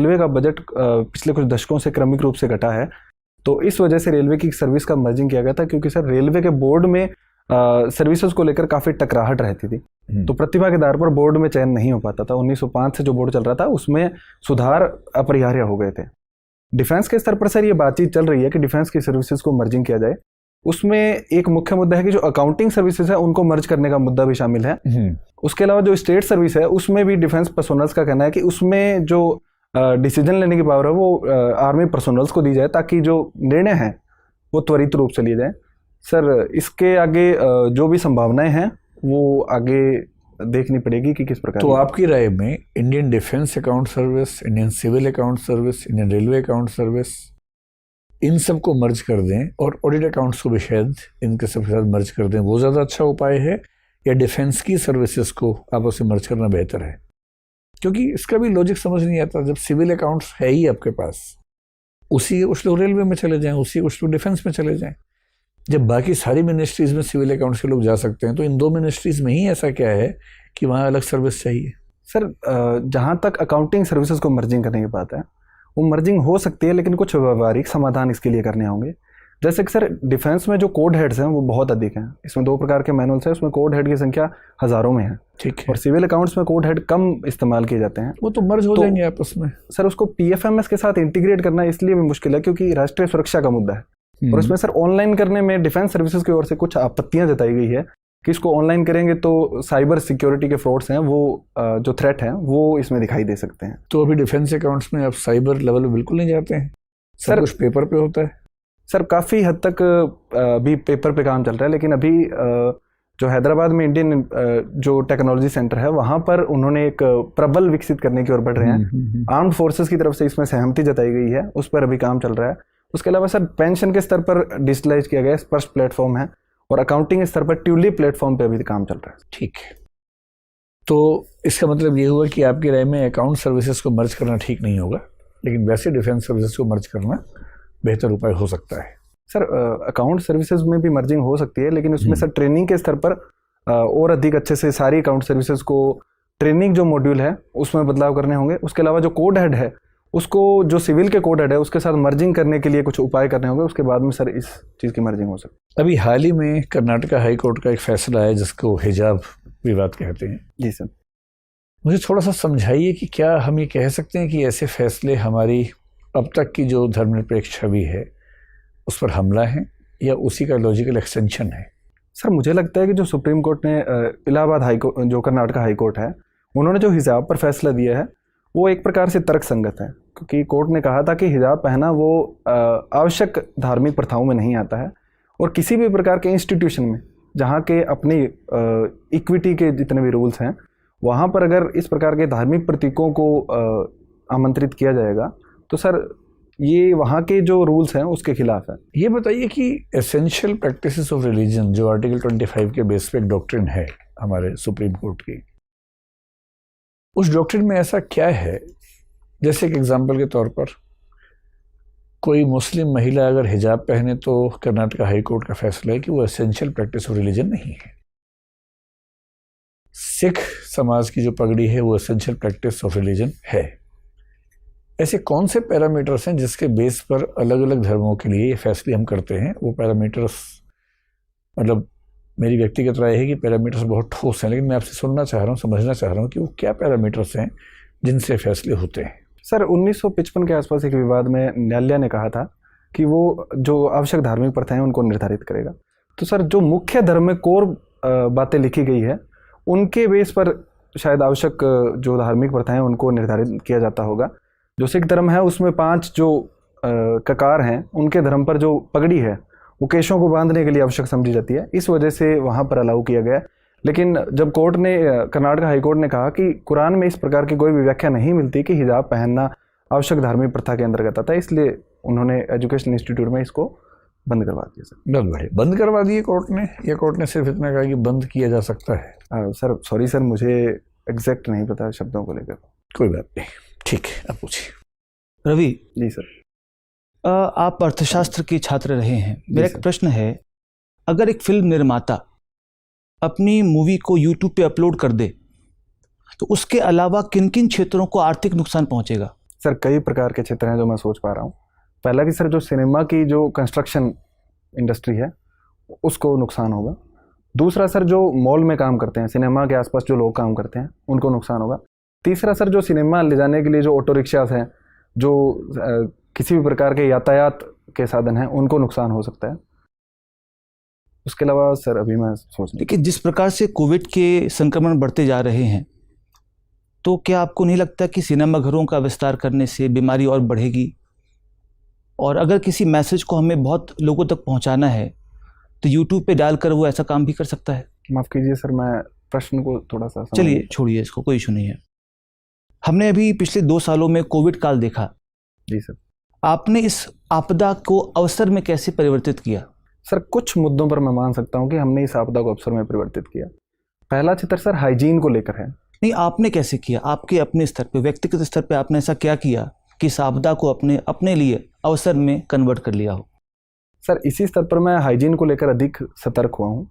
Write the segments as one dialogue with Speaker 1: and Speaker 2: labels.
Speaker 1: Railway का budget पिछले कुछ दशकों से क्रमिक रूप से घटा है, तो इस वजह से रेलवे की सर्विस का मर्जिंग किया गया था, क्योंकि सर रेलवे के बोर्ड में सर्विसेज को लेकर काफ़ी टकराहट रहती थी। तो प्रतिभा के आधार पर बोर्ड में चयन नहीं हो पाता था। 1905 से जो बोर्ड चल रहा था उसमें सुधार अपरिहार्य हो गए थे। डिफेंस के स्तर पर सर ये बातचीत चल रही है कि डिफेंस की सर्विसेज को मर्जिंग किया जाए। उसमें एक मुख्य मुद्दा है कि जो अकाउंटिंग सर्विसेज है उनको मर्ज करने का मुद्दा भी शामिल है। उसके अलावा जो स्टेट सर्विस है उसमें भी डिफेंस पर्सोनल्स का कहना है कि उसमें जो डिसीजन लेने की पावर है वो आर्मी पर्सोनल्स को दी जाए, ताकि जो निर्णय हैं वो त्वरित रूप से लिए जाए। सर इसके आगे जो भी संभावनाएं हैं वो आगे देखनी पड़ेगी कि किस प्रकार।
Speaker 2: तो आपकी राय में Indian defence account service, Indian civil account service, Indian railway account service, इन सब को मर्ज कर दें और ऑडिट अकाउंट्स को भी शायद इनके सब के साथ मर्ज कर दें, वो ज़्यादा अच्छा उपाय है, या डिफेंस की सर्विसेज को आपस में मर्ज करना बेहतर है? क्योंकि इसका भी लॉजिक समझ नहीं आता। जब सिविल अकाउंट्स है ही आपके पास, उसी कुछ लोग रेलवे में चले जाएं, उसी कुछ लोग डिफेंस में चले जाएं। जब बाकी सारी मिनिस्ट्रीज में सिविल अकाउंट्स के लोग जा सकते हैं, तो इन 2 मिनिस्ट्रीज में ही ऐसा क्या है कि वहाँ अलग सर्विस चाहिए?
Speaker 1: सर जहाँ तक अकाउंटिंग सर्विसेज को मर्जिंग करने की बात है, वो मर्जिंग हो सकती है, लेकिन कुछ व्यवहारिक समाधान इसके लिए करने होंगे। जैसे कि सर डिफेंस में जो कोड हेड्स हैं वो बहुत अधिक हैं। इसमें 2 प्रकार के मैनुअल्स हैं, उसमें कोड हेड की संख्या हज़ारों में है।
Speaker 2: ठीक है।
Speaker 1: और सिविल अकाउंट्स में कोड हेड कम इस्तेमाल किए जाते हैं।
Speaker 2: वो तो मर्ज हो जाएंगे आपस में।
Speaker 1: सर उसको पीएफएमएस के साथ इंटीग्रेट करना इसलिए भी मुश्किल है क्योंकि राष्ट्रीय सुरक्षा का मुद्दा है। और उसमें सर ऑनलाइन करने में डिफेंस सर्विसेज की ओर से कुछ आपत्तियां जताई गई है कि इसको ऑनलाइन करेंगे तो साइबर सिक्योरिटी के फ्रॉड्स हैं, वो जो थ्रेट हैं वो इसमें दिखाई दे सकते हैं।
Speaker 2: तो अभी डिफेंस अकाउंट्स में आप साइबर लेवल पे बिल्कुल नहीं जाते हैं? सर कुछ पेपर पे होता है?
Speaker 1: सर काफ़ी हद तक अभी पेपर पे काम चल रहा है, लेकिन अभी जो हैदराबाद में इंडियन जो टेक्नोलॉजी सेंटर है वहाँ पर उन्होंने एक प्रबल विकसित करने की ओर बढ़ रहे हैं। आर्म्ड फोर्सेस की तरफ से इसमें सहमति जताई गई है, उस पर अभी काम चल रहा है। उसके अलावा सर पेंशन के स्तर पर डिजिटलाइज किया गया स्पर्श प्लेटफॉर्म है, और अकाउंटिंग स्तर पर ट्यूलिप प्लेटफॉर्म पे अभी काम चल रहा है।
Speaker 2: ठीक है, तो इसका मतलब ये हुआ कि आपकी राय में अकाउंट सर्विसेज को मर्ज करना ठीक नहीं होगा, लेकिन वैसे डिफेंस सर्विसेज को मर्ज करना बेहतर उपाय हो सकता है।
Speaker 1: सर अकाउंट सर्विसेज में भी मर्जिंग हो सकती है, लेकिन उसमें सर ट्रेनिंग के स्तर पर और अधिक अच्छे से सारी अकाउंट सर्विसेज को ट्रेनिंग जो मॉड्यूल है उसमें बदलाव करने होंगे। उसके अलावा जो कोड हेड है उसको जो सिविल के कोड हेड है उसके साथ मर्जिंग करने के लिए कुछ उपाय करने होंगे। उसके बाद में सर इस चीज़ की मर्जिंग हो सकती है।
Speaker 2: अभी हाल ही में कर्नाटका हाई कोर्ट का एक फैसला है जिसको हिजाब विवाद कहते हैं।
Speaker 1: जी सर,
Speaker 2: मुझे थोड़ा सा समझाइए कि क्या हम ये कह सकते हैं कि ऐसे फैसले हमारी अब तक की जो धर्मनिरपेक्ष छवि है उस पर हमला है, या उसी का लॉजिकल एक्सटेंशन है?
Speaker 1: सर मुझे लगता है कि जो सुप्रीम कोर्ट ने इलाहाबाद हाई कोर्ट, जो कर्नाटका हाई कोर्ट है, उन्होंने जो हिजाब पर फैसला दिया है वो एक प्रकार से तर्क संगत है, क्योंकि कोर्ट ने कहा था कि हिजाब पहना वो आवश्यक धार्मिक प्रथाओं में नहीं आता है, और किसी भी प्रकार के इंस्टीट्यूशन में जहाँ के अपनी इक्विटी के जितने भी रूल्स हैं वहाँ पर अगर इस प्रकार के धार्मिक प्रतीकों को आमंत्रित किया जाएगा तो सर ये वहाँ के जो रूल्स हैं उसके खिलाफ है।
Speaker 2: ये बताइए कि एसेंशियल प्रैक्टिसेस ऑफ रिलीजन जो आर्टिकल 25 के बेस पे एक डॉक्ट्रिन है हमारे सुप्रीम कोर्ट की, उस डॉक्ट्रिन में ऐसा क्या है, जैसे एक एग्जांपल के तौर पर कोई मुस्लिम महिला अगर हिजाब पहने तो कर्नाटका हाई कोर्ट का फैसला है कि वो एसेंशियल प्रैक्टिस ऑफ रिलीजन नहीं है। सिख समाज की जो पगड़ी है वो एसेंशियल प्रैक्टिस ऑफ रिलीजन है। ऐसे कौन से पैरामीटर्स हैं जिसके बेस पर अलग अलग धर्मों के लिए ये फैसले हम करते हैं? वो पैरामीटर्स, मतलब मेरी व्यक्तिगत राय है कि पैरामीटर्स बहुत ठोस हैं, लेकिन मैं आपसे सुनना चाह रहा हूँ, समझना चाह रहा हूँ कि वो क्या पैरामीटर्स हैं जिनसे फैसले होते हैं।
Speaker 1: सर 1955 के आसपास एक विवाद में न्यायालय ने कहा था कि वो जो आवश्यक धार्मिक प्रथाएं उनको निर्धारित करेगा। तो सर जो मुख्य धर्म में कोर बातें लिखी गई है उनके बेस पर शायद आवश्यक जो धार्मिक प्रथाएं उनको निर्धारित किया जाता होगा। जो सिख धर्म है उसमें 5 जो ककार हैं उनके धर्म पर जो पगड़ी है वो केशों को बांधने के लिए आवश्यक समझी जाती है, इस वजह से वहाँ पर अलाउ किया गया। लेकिन जब कोर्ट ने, कर्नाटका हाई कोर्ट ने कहा कि कुरान में इस प्रकार की कोई भी व्याख्या नहीं मिलती कि हिजाब पहनना आवश्यक धार्मिक प्रथा के अंतर्गत आता है, इसलिए उन्होंने एजुकेशन इंस्टीट्यूट में इसको बंद करवा दिया। सर
Speaker 2: बहुत बढ़िया, बंद करवा दिए कोर्ट ने, या कोर्ट ने सिर्फ इतना कहा कि बंद किया जा सकता है?
Speaker 1: सर सॉरी सर, मुझे एग्जैक्ट नहीं पता शब्दों को लेकर।
Speaker 2: कोई बात नहीं, ठीक है, अब पूछिए।
Speaker 3: रवि
Speaker 1: जी सर,
Speaker 3: आप अर्थशास्त्र के छात्र रहे हैं, मेरा एक प्रश्न है, अगर एक फिल्म निर्माता अपनी मूवी को यूट्यूब पे अपलोड कर दे तो उसके अलावा किन किन क्षेत्रों को आर्थिक नुकसान पहुंचेगा?
Speaker 1: सर कई प्रकार के क्षेत्र हैं जो मैं सोच पा रहा हूँ। पहला कि सर जो सिनेमा की जो कंस्ट्रक्शन इंडस्ट्री है उसको नुकसान होगा। दूसरा सर जो मॉल में काम करते हैं, सिनेमा के आसपास जो लोग काम करते हैं उनको नुकसान होगा। तीसरा सर जो सिनेमा ले जाने के लिए जो ऑटो रिक्शास हैं, जो किसी भी प्रकार के यातायात के साधन हैं, उनको नुकसान हो सकता है। उसके अलावा सर अभी मैं सोच
Speaker 3: देखिए, जिस प्रकार से कोविड के संक्रमण बढ़ते जा रहे हैं, तो क्या आपको नहीं लगता कि सिनेमाघरों का विस्तार करने से बीमारी और बढ़ेगी? और अगर किसी मैसेज को हमें बहुत लोगों तक पहुंचाना है तो यूट्यूब पे डालकर वो ऐसा काम भी कर सकता है?
Speaker 1: माफ़ कीजिए सर, मैं प्रश्न को थोड़ा सा
Speaker 3: चलिए छोड़िए इसको, कोई इशू नहीं है। हमने अभी पिछले 2 सालों में कोविड काल देखा।
Speaker 1: जी सर।
Speaker 3: आपने इस आपदा को अवसर में कैसे परिवर्तित किया?
Speaker 1: सर कुछ मुद्दों पर मैं मान सकता हूं कि हमने इस आपदा को अवसर में परिवर्तित किया। पहला क्षेत्र सर हाइजीन को लेकर है।
Speaker 3: नहीं, आपने कैसे किया? आपके अपने स्तर पे, व्यक्तिगत स्तर पे आपने ऐसा क्या किया कि इस आपदा को अपने लिए अवसर में कन्वर्ट कर लिया हो?
Speaker 1: सर इसी स्तर पर मैं हाइजीन को लेकर अधिक सतर्क हुआ हूँ।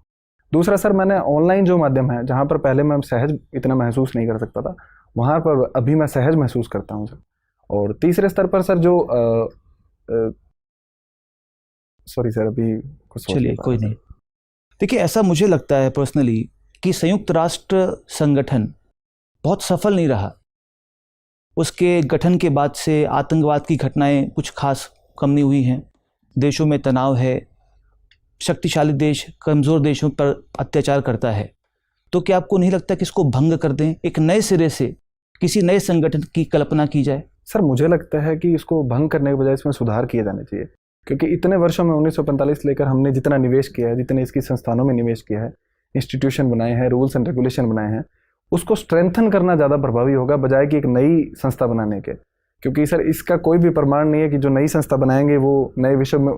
Speaker 1: दूसरा सर मैंने ऑनलाइन जो माध्यम है, जहाँ पर पहले मैं सहज इतना महसूस नहीं कर सकता था, वहाँ पर अभी मैं सहज महसूस करता हूँ सर। और तीसरे स्तर पर सर जो सॉरी सर अभी कुछ
Speaker 3: चलिए कोई नहीं। देखिए, ऐसा मुझे लगता है पर्सनली कि संयुक्त राष्ट्र संगठन बहुत सफल नहीं रहा। उसके गठन के बाद से आतंकवाद की घटनाएं कुछ खास कम नहीं हुई हैं। देशों में तनाव है, शक्तिशाली देश कमज़ोर देशों पर अत्याचार करता है। तो क्या आपको नहीं लगता कि इसको भंग कर दें, एक नए सिरे से किसी नए संगठन की कल्पना की जाए?
Speaker 1: सर मुझे लगता है कि इसको भंग करने के बजाय इसमें सुधार किए जाने चाहिए, क्योंकि इतने वर्षों में 1945 लेकर हमने जितना निवेश किया है, जितने इसकी संस्थानों में निवेश किया है, इंस्टीट्यूशन बनाए हैं, रूल्स एंड रेगुलेशन बनाए हैं, उसको स्ट्रेंथन करना ज़्यादा प्रभावी होगा बजाय कि एक नई संस्था बनाने के। क्योंकि सर इसका कोई भी प्रमाण नहीं है कि जो नई संस्था बनाएंगे वो नए विश्व में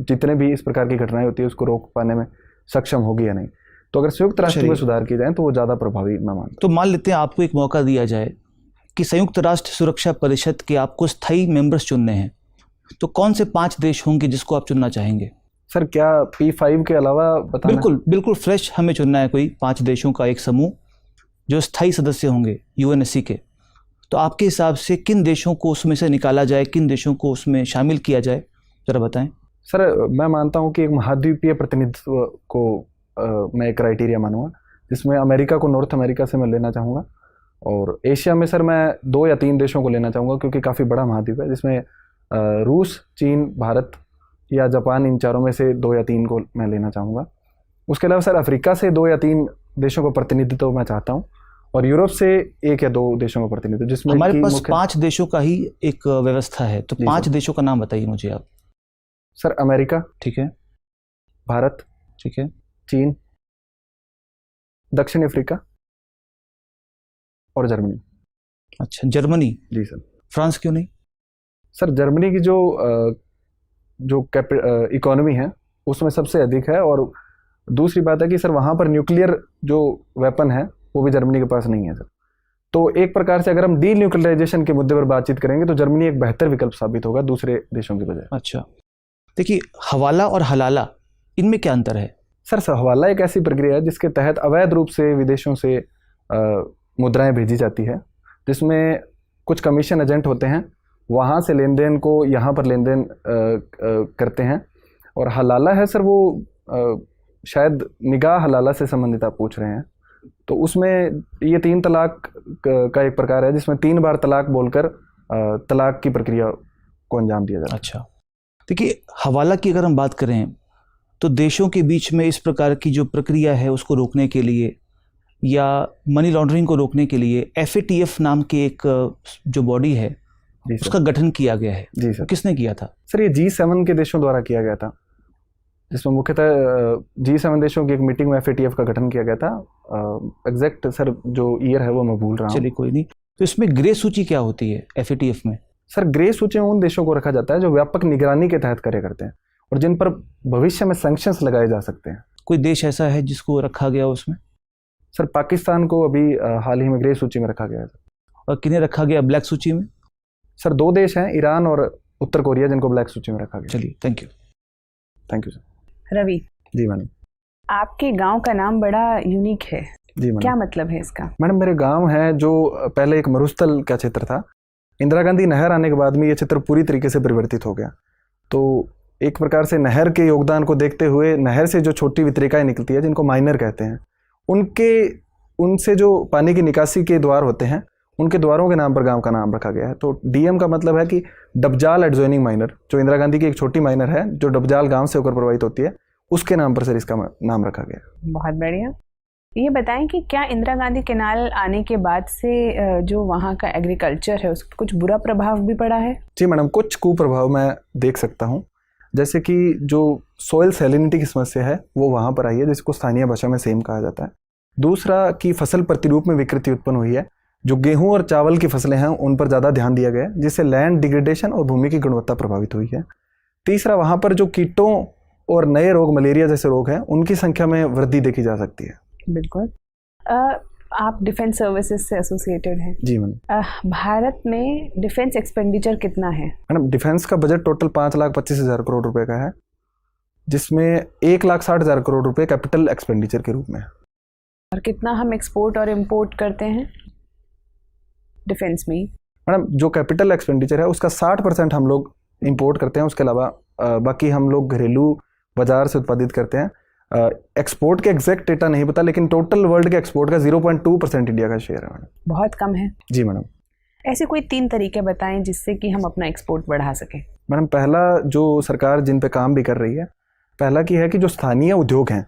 Speaker 1: जितने भी इस प्रकार की घटनाएं होती है उसको रोक पाने में सक्षम होगी या नहीं। तो अगर संयुक्त राष्ट्र में सुधार किए जाए तो वो ज़्यादा प्रभावी मैं मानता हूं।
Speaker 3: तो मान लेते हैं आपको एक मौका दिया जाए कि संयुक्त राष्ट्र सुरक्षा परिषद के आपको स्थायी मेंबर्स चुनने हैं, तो कौन से 5 देश होंगे जिसको आप चुनना चाहेंगे?
Speaker 1: सर क्या P5 के अलावा बताना?
Speaker 3: बिल्कुल फ्रेश हमें चुनना है, कोई 5 देशों का एक समूह जो स्थायी सदस्य होंगे UNSC के। तो आपके हिसाब से किन देशों को उसमें से निकाला जाए, किन देशों को उसमें शामिल किया जाए, जरा बताएं।
Speaker 1: सर मैं मानता हूं कि एक महाद्वीपीय प्रतिनिधित्व को मैं एक क्राइटेरिया मानूंगा, जिसमें अमेरिका को नॉर्थ अमेरिका से मैं लेना चाहूँगा, और एशिया में सर मैं 2 या 3 देशों को लेना चाहूँगा, क्योंकि काफ़ी बड़ा महाद्वीप है, जिसमें रूस, चीन, भारत या जापान, इन चारों में से 2 या 3 को मैं लेना चाहूँगा। उसके अलावा सर अफ्रीका से 2 या 3 देशों का प्रतिनिधित्व मैं चाहता हूँ, और यूरोप से 1 या 2 देशों का प्रतिनिधित्व, जिसमें
Speaker 3: हमारे पास 5 देशों का ही एक व्यवस्था है। तो 5 देशों का नाम बताइए मुझे आप।
Speaker 1: सर अमेरिका,
Speaker 3: ठीक है,
Speaker 1: भारत,
Speaker 3: ठीक है,
Speaker 1: चीन, दक्षिण अफ्रीका और जर्मनी।
Speaker 3: अच्छा, जर्मनी?
Speaker 1: जी सर।
Speaker 3: फ्रांस क्यों नहीं?
Speaker 1: सर जर्मनी की जो इकोनॉमी है उसमें सबसे अधिक है, और दूसरी बात है कि सर वहाँ पर न्यूक्लियर जो वेपन है वो भी जर्मनी के पास नहीं है सर। तो एक प्रकार से अगर हम डी न्यूक्लियराइजेशन के मुद्दे पर बातचीत करेंगे तो जर्मनी एक बेहतर विकल्प साबित होगा दूसरे देशों की बजाय।
Speaker 3: अच्छा, देखिए, हवाला और हलाला, इनमें क्या अंतर है?
Speaker 1: सर हवाला एक ऐसी प्रक्रिया है जिसके तहत अवैध रूप से विदेशों से मुद्राएं भेजी जाती है, जिसमें कुछ कमीशन एजेंट होते हैं, वहाँ से लेन देन को यहाँ पर लेन देन करते हैं। और हलाला है सर वो शायद निगाह हलाला से संबंधित आप पूछ रहे हैं, तो उसमें ये 3 तलाक का एक प्रकार है, जिसमें 3 बार तलाक बोलकर तलाक की प्रक्रिया को अंजाम दिया जाता है।
Speaker 3: अच्छा, देखिए, हवाला की अगर हम बात करें तो देशों के बीच में इस प्रकार की जो प्रक्रिया है उसको रोकने के लिए या मनी लॉन्ड्रिंग को रोकने के लिए FATF नाम की एक जो बॉडी है उसका गठन किया गया है।
Speaker 1: जी सर।
Speaker 3: किसने किया था?
Speaker 1: सर ये G7 के देशों द्वारा किया गया था, जिसमें मुख्यतः G7 देशों की एक मीटिंग में FATF का गठन किया गया था। एग्जैक्ट सर जो ईयर है वो मैं भूल रहा हूँ।
Speaker 3: चलिए कोई नहीं। तो इसमें ग्रे सूची क्या होती है FATF में?
Speaker 1: सर ग्रे सूची में उन देशों को रखा जाता है जो व्यापक निगरानी के तहत कार्य करते हैं और जिन पर भविष्य में सैंक्शंस लगाए जा सकते हैं।
Speaker 3: कोई देश ऐसा है जिसको रखा गया उसमें?
Speaker 1: सर पाकिस्तान को अभी हाल ही में ग्रे सूची में रखा गया है।
Speaker 3: और किन्हें रखा गया ब्लैक सूची में?
Speaker 1: सर 2 देश हैं, ईरान और उत्तर कोरिया, जिनको ब्लैक सूची में रखा गया।
Speaker 3: चलिए, thank you.
Speaker 1: Thank you sir.
Speaker 4: Ravi
Speaker 1: ji madam,
Speaker 4: आपके गांव का नाम बड़ा यूनिक है।
Speaker 1: जी मैडम।
Speaker 4: क्या मतलब है इसका?
Speaker 1: मैडम मेरे गांव है जो पहले एक मरुस्थल का क्षेत्र था, इंदिरा गांधी नहर आने के बाद में ये चित्र पूरी तरीके से परिवर्तित हो गया। तो एक प्रकार से नहर के योगदान को देखते हुए नहर से जो छोटी वितरिकाएं निकलती है जिनको माइनर कहते हैं, उनसे जो पानी की निकासी के द्वार होते हैं, उनके द्वारों के नाम पर गांव का नाम रखा गया है। तो डीएम का मतलब है कि डबजाल एडजॉइनिंग माइनर, जो इंदिरा गांधी की एक छोटी माइनर है जो डबजाल गांव से होकर प्रवाहित होती है, उसके नाम पर सर इसका नाम रखा गया।
Speaker 4: बहुत बढ़िया। ये बताएं कि क्या इंदिरा गांधी कैनाल आने के बाद से जो वहाँ का एग्रीकल्चर है उस पर कुछ बुरा प्रभाव भी पड़ा है?
Speaker 1: जी मैडम, कुछ कुप्रभाव मैं देख सकता हूँ। जैसे कि जो सॉइल सैलिनिटी की समस्या है वो वहाँ पर आई है, जिसको स्थानीय भाषा में सेम कहा जाता है। दूसरा कि फसल प्रतिरूप में विकृति उत्पन्न हुई है। जो गेहूं और चावल की फसलें हैं उन पर ज़्यादा ध्यान दिया गया है, जिससे लैंड डिग्रेडेशन और भूमि की गुणवत्ता प्रभावित हुई है। तीसरा, वहाँ पर जो कीटों और नए रोग, मलेरिया जैसे रोग हैं, उनकी संख्या में वृद्धि देखी जा सकती है।
Speaker 4: बिल्कुल। आप डिफेंस सर्विसेज से एसोसिएटेड हैं।
Speaker 1: जी मैडम।
Speaker 4: भारत में डिफेंस एक्सपेंडिचर कितना है?
Speaker 1: मैडम, डिफेंस का बजट टोटल 5,25,000 करोड़ रुपए का है, जिसमें 1,60,000 करोड़ रुपए कैपिटल एक्सपेंडिचर के रूप में है।
Speaker 4: और कितना हम एक्सपोर्ट और इम्पोर्ट करते हैं डिफेंस में?
Speaker 1: मैडम, जो कैपिटल एक्सपेंडिचर है उसका 60% हम लोग इंपोर्ट करते हैं, उसके अलावा बाकी हम लोग घरेलू बाजार से उत्पादित करते हैं। एक्सपोर्ट के एग्जैक्ट डेटा नहीं पता, लेकिन टोटल वर्ल्ड के एक्सपोर्ट का 0.2% इंडिया का शेयर है मैडम।
Speaker 4: बहुत कम है।
Speaker 1: जी मैडम।
Speaker 4: ऐसे कोई 3 तरीके बताएं जिससे कि हम अपना एक्सपोर्ट बढ़ा सकें।
Speaker 1: मैडम, पहला जो सरकार जिन पे काम भी कर रही है, पहला की है कि जो स्थानीय उद्योग हैं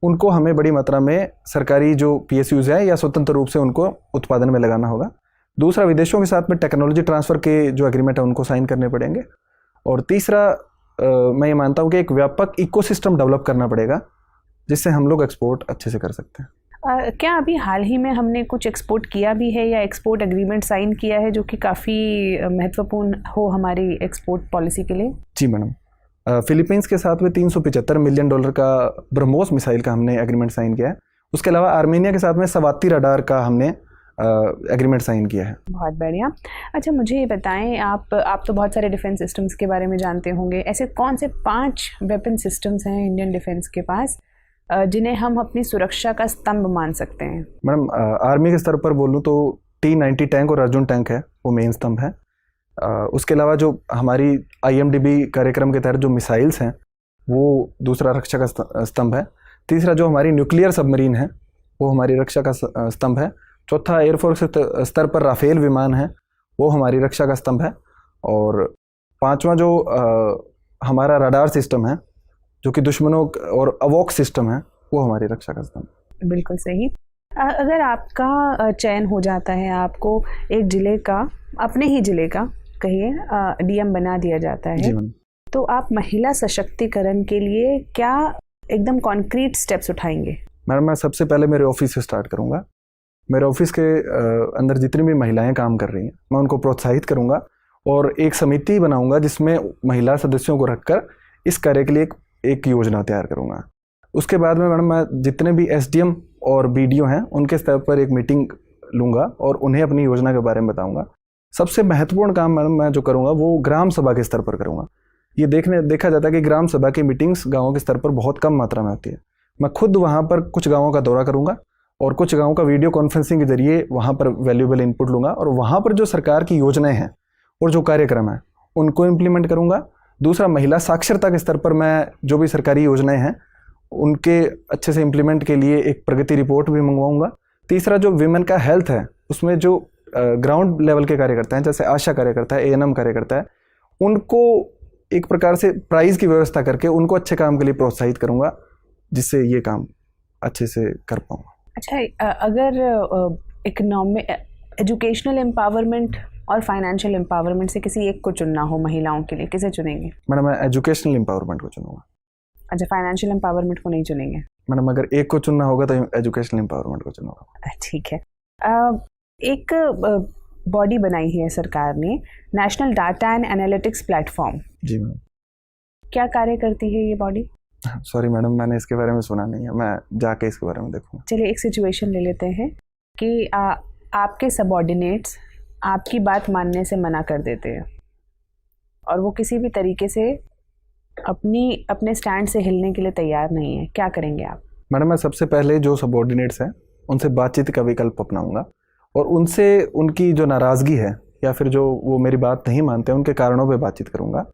Speaker 1: उनको हमें बड़ी मात्रा में सरकारी जो PSUs है या स्वतंत्र रूप से उनको उत्पादन में लगाना होगा। दूसरा, विदेशों के साथ में टेक्नोलॉजी ट्रांसफ़र के जो एग्रीमेंट है उनको साइन करने पड़ेंगे। और तीसरा, मैं ये मानता हूँ कि एक व्यापक इकोसिस्टम डेवलप करना पड़ेगा जिससे हम लोग एक्सपोर्ट अच्छे से कर सकते हैं।
Speaker 4: क्या अभी हाल ही में हमने कुछ एक्सपोर्ट किया भी है या एक्सपोर्ट एग्रीमेंट साइन किया है जो कि काफ़ी महत्वपूर्ण हो हमारी एक्सपोर्ट पॉलिसी के लिए?
Speaker 1: जी मैडम, फिलीपींस के साथ में $375 मिलियन का ब्रह्मोस मिसाइल का हमने एग्रीमेंट साइन किया है। उसके अलावा आर्मेनिया के साथ में सवाती रडार का हमने एग्रीमेंट साइन किया है।
Speaker 4: बहुत बढ़िया। अच्छा, मुझे ये बताएं, आप तो बहुत सारे डिफेंस सिस्टम्स के बारे में जानते होंगे। ऐसे कौन से 5 वेपन सिस्टम्स हैं इंडियन डिफेंस के पास जिन्हें हम अपनी सुरक्षा का स्तंभ मान सकते हैं?
Speaker 1: मैडम, आर्मी के स्तर पर बोलूँ तो T-90 टैंक और अर्जुन टैंक है, वो मेन स्तंभ है। उसके अलावा जो हमारी IMDB कार्यक्रम के तहत जो मिसाइल्स हैं वो दूसरा रक्षा का स्तंभ है। तीसरा, जो हमारी न्यूक्लियर सबमरीन है वो हमारी रक्षा का स्तंभ है। चौथा, एयरफोर्स स्तर पर राफेल विमान है, वो हमारी रक्षा का स्तंभ है। और पांचवा, जो हमारा रडार सिस्टम है जो कि दुश्मनों और अवॉक सिस्टम है, वो हमारी रक्षा का स्तंभ।
Speaker 4: बिल्कुल सही। अगर आपका चयन हो जाता है, आपको एक जिले का, अपने ही जिले का कहिए, DM बना दिया जाता है, तो आप महिला सशक्तिकरण के लिए क्या एकदम कॉन्क्रीट स्टेप्स उठाएंगे?
Speaker 1: मैडम, मैं सबसे पहले मेरे ऑफिस से स्टार्ट करूंगा। मेरे ऑफिस के अंदर जितनी भी महिलाएं काम कर रही हैं मैं उनको प्रोत्साहित करूंगा और एक समिति बनाऊंगा जिसमें महिला सदस्यों को रखकर इस कार्य के लिए एक योजना तैयार करूंगा। उसके बाद में मैडम, मैं जितने भी SDM और BDO हैं उनके स्तर पर एक मीटिंग लूँगा और उन्हें अपनी योजना के बारे में बताऊँगा। सबसे महत्वपूर्ण काम मैडम मैं जो करूँगा वो ग्राम सभा के स्तर पर करूँगा। ये देखा जाता है कि ग्राम सभा की मीटिंग्स गाँवों के स्तर पर बहुत कम मात्रा में होती है। मैं खुद वहाँ पर कुछ गाँवों का दौरा करूँगा और कुछ गाँवों का वीडियो कॉन्फ्रेंसिंग के जरिए वहाँ पर वैल्यूएबल इनपुट लूँगा और वहाँ पर जो सरकार की योजनाएं हैं और जो कार्यक्रम हैं उनको इम्प्लीमेंट करूँगा। दूसरा, महिला साक्षरता के स्तर पर मैं जो भी सरकारी योजनाएं हैं उनके अच्छे से इम्प्लीमेंट के लिए एक प्रगति रिपोर्ट भी मंगवाऊंगा। तीसरा, जो विमेन का हेल्थ है उसमें जो ग्राउंड लेवल के कार्यकर्ता हैं, जैसे आशा कार्यकर्ता है, ANM कार्यकर्ता है, उनको एक प्रकार से प्राइज की व्यवस्था करके उनको अच्छे काम के लिए प्रोत्साहित करूँगा, जिससे ये काम अच्छे से कर पाऊँगा।
Speaker 4: अच्छा, अगर इकोनॉमिक, एजुकेशनल एम्पावरमेंट और फाइनेंशियल एम्पावरमेंट से किसी एक को चुनना हो महिलाओं के लिए, किसे चुनेंगे?
Speaker 1: मैडम, मैं एजुकेशनल एम्पावरमेंट को चुनूंगा।
Speaker 4: अच्छा, फाइनेंशियल एम्पावरमेंट को नहीं चुनेंगे?
Speaker 1: मैडम, अगर एक को चुनना होगा तो एजुकेशनल एम्पावरमेंट को चुनूंगा।
Speaker 4: ठीक है। एक बॉडी बनाई है सरकार ने, national data and analytics platform.
Speaker 1: जी मैडम।
Speaker 4: क्या कार्य करती है ये बॉडी?
Speaker 1: सॉरी मैडम, मैंने इसके बारे में सुना नहीं है, मैं जाके इसके बारे में देखूंगा।
Speaker 4: चलिए, एक सिचुएशन ले लेते हैं कि आपके सबऑर्डिनेट्स आपकी बात मानने से मना कर देते हैं और वो किसी भी तरीके से अपने स्टैंड से हिलने के लिए तैयार नहीं है, क्या करेंगे आप?
Speaker 1: मैडम, मैं सबसे पहले जो सबऑर्डिनेट्स हैं उनसे बातचीत का विकल्प अपनाऊंगा और उनसे उनकी जो नाराज़गी है या फिर जो वो मेरी बात नहीं मानते हैं उनके कारणों पे बातचीत करूँगा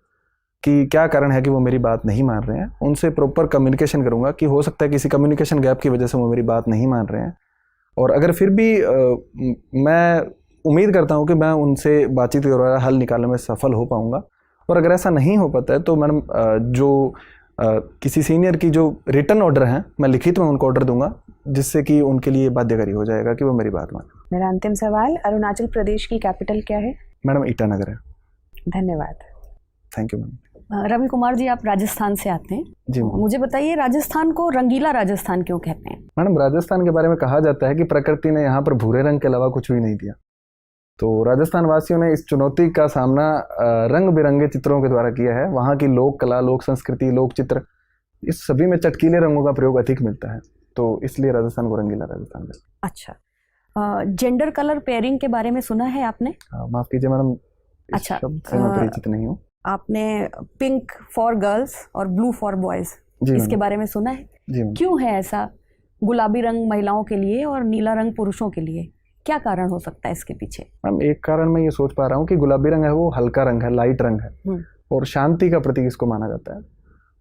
Speaker 1: कि क्या कारण है कि वो मेरी बात नहीं मान रहे हैं। उनसे प्रॉपर कम्युनिकेशन करूँगा कि हो सकता है किसी कम्युनिकेशन गैप की वजह से वो मेरी बात नहीं मान रहे हैं, और अगर फिर भी मैं उम्मीद करता हूँ कि मैं उनसे बातचीत के द्वारा हल निकालने में सफल हो पाऊँगा। और अगर ऐसा नहीं हो पाता है तो मैडम जो किसी सीनियर की जो रिटर्न ऑर्डर हैं मैं लिखित में उनको ऑर्डर दूंगा, जिससे कि उनके लिए बाध्यकारी हो जाएगा कि वो मेरी बात माने।
Speaker 4: मेरा अंतिम सवाल, अरुणाचल प्रदेश की कैपिटल क्या है?
Speaker 1: मैडम ईटानगर है।
Speaker 4: धन्यवाद।
Speaker 1: Thank you ma'am.
Speaker 5: Ravi Kumar ji, आप राजस्थान से आते हैं
Speaker 1: जी मैम।
Speaker 5: मुझे बताइए, राजस्थान को रंगीला राजस्थान क्यों कहते हैं?
Speaker 1: मैडम राजस्थान के बारे में कहा जाता है कि प्रकृति ने यहाँ पर भूरे रंग के अलावा कुछ भी नहीं दिया, तो राजस्थान वासियों ने इस चुनौती का सामना रंग बिरंगे चित्रों के द्वारा किया है। वहाँ की लोक कला, लोक संस्कृति, लोक चित्र, इस सभी में चटकीले रंगों का प्रयोग अधिक मिलता है, तो इसलिए राजस्थान को रंगीला राजस्थान है।
Speaker 5: अच्छा, जेंडर कलर पेयरिंग के बारे में सुना है आपने?
Speaker 1: माफ कीजिए मैडम, इस
Speaker 5: अच्छा,
Speaker 1: शब्द से मैं परिचित नहीं हूँ।
Speaker 5: आपने पिंक फॉर गर्ल्स और ब्लू फॉर बॉयज
Speaker 1: जी
Speaker 5: इसके
Speaker 1: मैम।
Speaker 5: बारे में सुना है?
Speaker 1: जी मैम।
Speaker 5: क्यों है ऐसा? गुलाबी रंग महिलाओं के लिए और नीला रंग पुरुषों के लिए, क्या कारण हो सकता है इसके पीछे?
Speaker 1: मैम एक कारण मैं ये सोच पा रहा हूँ कि गुलाबी रंग है वो हल्का रंग है, लाइट रंग है और शांति का प्रतीक इसको माना जाता है,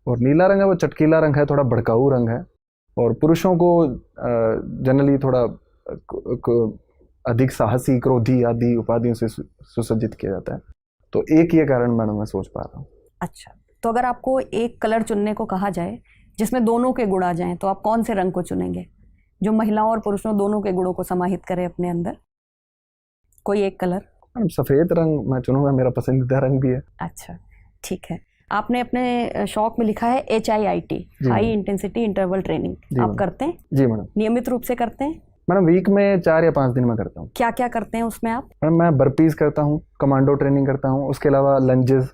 Speaker 1: और नीला रंग है वो चटकीला रंग है, थोड़ा भड़काऊ रंग है, और पुरुषों को जनरली थोड़ा अधिक साहसी, क्रोधी आदि उपाधियों से सुसज्जित किया जाता है। तो एक ये कारण मैडम मैं सोच पा रहा हूँ।
Speaker 5: अच्छा, तो अगर आपको एक कलर चुनने को कहा जाए जिसमें दोनों के गुण आ जाएं, तो आप कौन से रंग को चुनेंगे जो महिलाओं और पुरुषों दोनों के गुणों को समाहित करे अपने अंदर? कोई एक कलर?
Speaker 1: सफेद रंग मैं चुनूंगा, मेरा पसंदीदा रंग भी है।
Speaker 5: अच्छा, ठीक है। आपने अपने शौक में लिखा है HIIT, high intensity interval training, आप करते हैं?
Speaker 1: जी मैडम।
Speaker 5: नियमित रूप से करते हैं?
Speaker 1: मैडम वीक में 4 या 5 दिन में करता हूँ।
Speaker 5: क्या क्या करते हैं उसमें आप?
Speaker 1: मैडम मैं बर्पीज करता हूँ, कमांडो ट्रेनिंग करता हूँ, उसके अलावा lunges,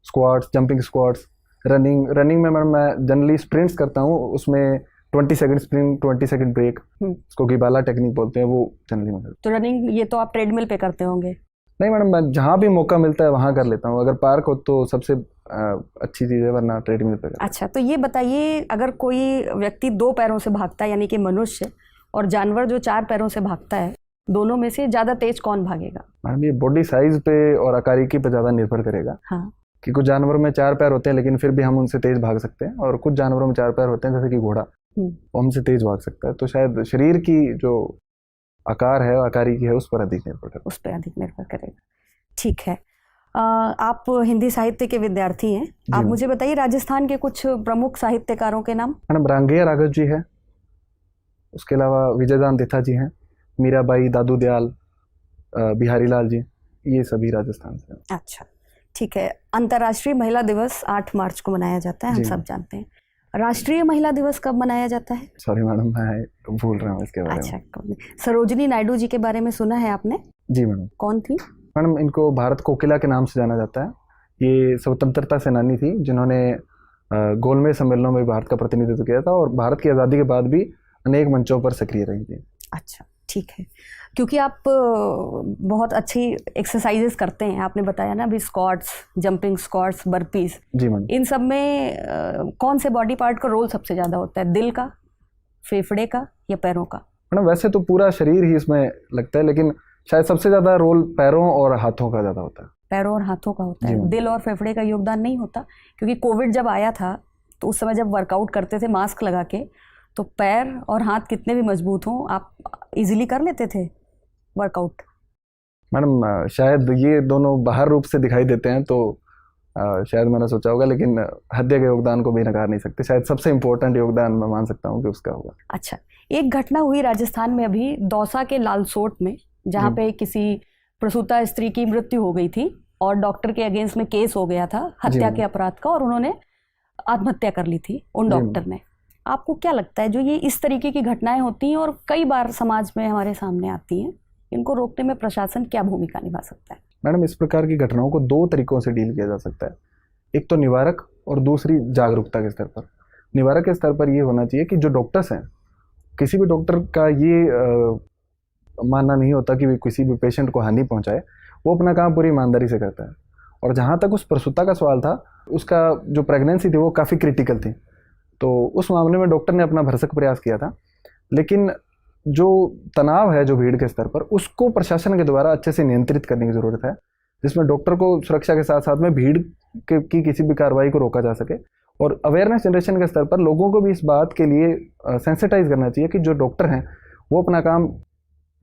Speaker 1: squats, jumping squats, running में मैडम मैं जनरली स्प्रिंट्स करता हूँ, उसमें 20 सेकंड स्प्रिंट, 20 सेकंड ब्रेक, उसको गिबाला टेक्निक बोलते हैं, वो जनरली मैं करता
Speaker 5: तो रनिंग ये तो आप ट्रेडमिल पे करते होंगे?
Speaker 1: नहीं मैडम, मैं जहाँ भी मौका मिलता है वहाँ कर लेता हूँ, अगर पार्क हो तो सबसे अच्छी चीज़ है, वरना ट्रेडमिल पे।
Speaker 5: अच्छा, तो ये बताइए, अगर कोई व्यक्ति 2 पैरों से भागता है यानी कि मनुष्य, और जानवर जो 4 पैरों से भागता है, दोनों में से ज़्यादा तेज कौन भागेगा?
Speaker 1: मैडम ये बॉडी साइज पे और आकारिकी पे ज़्यादा निर्भर करेगा।
Speaker 5: हाँ,
Speaker 1: कि कुछ जानवरों में 4 पैर होते हैं लेकिन फिर भी हम उनसे तेज भाग सकते हैं, और कुछ जानवरों में 4 पैर होते हैं जैसे कि घोड़ा, वो हमसे तेज भाग सकता है। तो शायद शरीर की जो आकार है, आकारिकी है, उस पर अधिक निर्भर करेगा।
Speaker 5: उस पर अधिक निर्भर करेगा। ठीक है। आप हिंदी साहित्य के विद्यार्थी हैं, आप मुझे बताइए राजस्थान के कुछ प्रमुख साहित्यकारों के नाम।
Speaker 1: मैडम रांगेय राघव जी है, उसके अलावा विजयदान देथा जी हैं, मीराबाई, दादू दयाल, बिहारी लाल जी, ये सभी राजस्थान से।
Speaker 5: अच्छा, ठीक है। अंतर्राष्ट्रीय महिला दिवस 8 मार्च को मनाया जाता है, हम सब जानते हैं। राष्ट्रीय महिला दिवस कब मनाया जाता है?
Speaker 1: सॉरी मैडम, मैं भूल रहा हूँ इसके बारे में।
Speaker 5: अच्छा, सरोजिनी नायडू जी के बारे में सुना है आपने?
Speaker 1: जी मैडम।
Speaker 5: कौन थी?
Speaker 1: मैडम इनको भारत कोकिला के नाम से जाना जाता है। ये स्वतंत्रता सेनानी थी जिन्होंने गोलमेज सम्मेलनों में भारत का प्रतिनिधित्व किया था, और भारत की आज़ादी के बाद भी अनेक मंचों पर सक्रिय रही थी।
Speaker 5: अच्छा, ठीक है। क्योंकि आप बहुत अच्छी एक्सरसाइजेस करते हैं, आपने बताया ना अभी, स्क्वाट्स, जंपिंग स्क्वाट्स, बर्पीज।
Speaker 1: जी मैडम।
Speaker 5: इन सब में कौन से बॉडी पार्ट का रोल सबसे ज़्यादा होता है? दिल का, फेफड़े का, या पैरों का?
Speaker 1: मैडम वैसे तो पूरा शरीर ही इसमें लगता है, लेकिन शायद सबसे ज़्यादा रोल पैरों और हाथों का ज़्यादा होता है।
Speaker 5: पैरों और हाथों का होता है, दिल और फेफड़े का योगदान नहीं होता? क्योंकि कोविड जब आया था तो उस समय जब वर्कआउट करते थे मास्क लगा के, तो पैर और हाथ कितने भी मजबूत हों, आप इजीली कर लेते थे वर्कआउट।
Speaker 1: मैडम शायद ये दोनों बाहर रूप से दिखाई देते हैं, तो शायद मैंने सोचा होगा, लेकिन हृदय के योगदान को भी नकार नहीं सकते। शायद सबसे इम्पोर्टेंट योगदान मैं मान सकता हूँ कि उसका होगा।
Speaker 5: अच्छा, एक घटना हुई राजस्थान में अभी, दौसा के लालसोट में, जहाँ पे किसी प्रसूता स्त्री की मृत्यु हो गई थी और डॉक्टर के अगेंस्ट में केस हो गया था हत्या के अपराध का, और उन्होंने आत्महत्या कर ली थी उन डॉक्टर ने। आपको क्या लगता है, जो ये इस तरीके की घटनाएं होती हैं और कई बार समाज में हमारे सामने आती हैं, इनको रोकने में प्रशासन क्या भूमिका निभा सकता है?
Speaker 1: मैडम इस प्रकार की घटनाओं को 2 तरीकों से डील किया जा सकता है। एक तो निवारक, और दूसरी जागरूकता के स्तर पर। निवारक के स्तर पर ये होना चाहिए कि जो डॉक्टर्स हैं, किसी भी डॉक्टर का ये मानना नहीं होता कि वे किसी भी पेशेंट को हानि पहुंचाए, वो अपना काम पूरी ईमानदारी से करता है। और जहाँ तक उस प्रसूता का सवाल था, उसका जो प्रेगनेंसी थी वो काफ़ी क्रिटिकल थी, तो उस मामले में डॉक्टर ने अपना भरसक प्रयास किया था। लेकिन जो तनाव है जो भीड़ के स्तर पर, उसको प्रशासन के द्वारा अच्छे से नियंत्रित करने की ज़रूरत है, जिसमें डॉक्टर को सुरक्षा के साथ साथ में भीड़ की किसी भी कार्रवाई को रोका जा सके। और अवेयरनेस जनरेशन के स्तर पर लोगों को भी इस बात के लिए सेंसिटाइज करना चाहिए कि जो डॉक्टर हैं वो अपना काम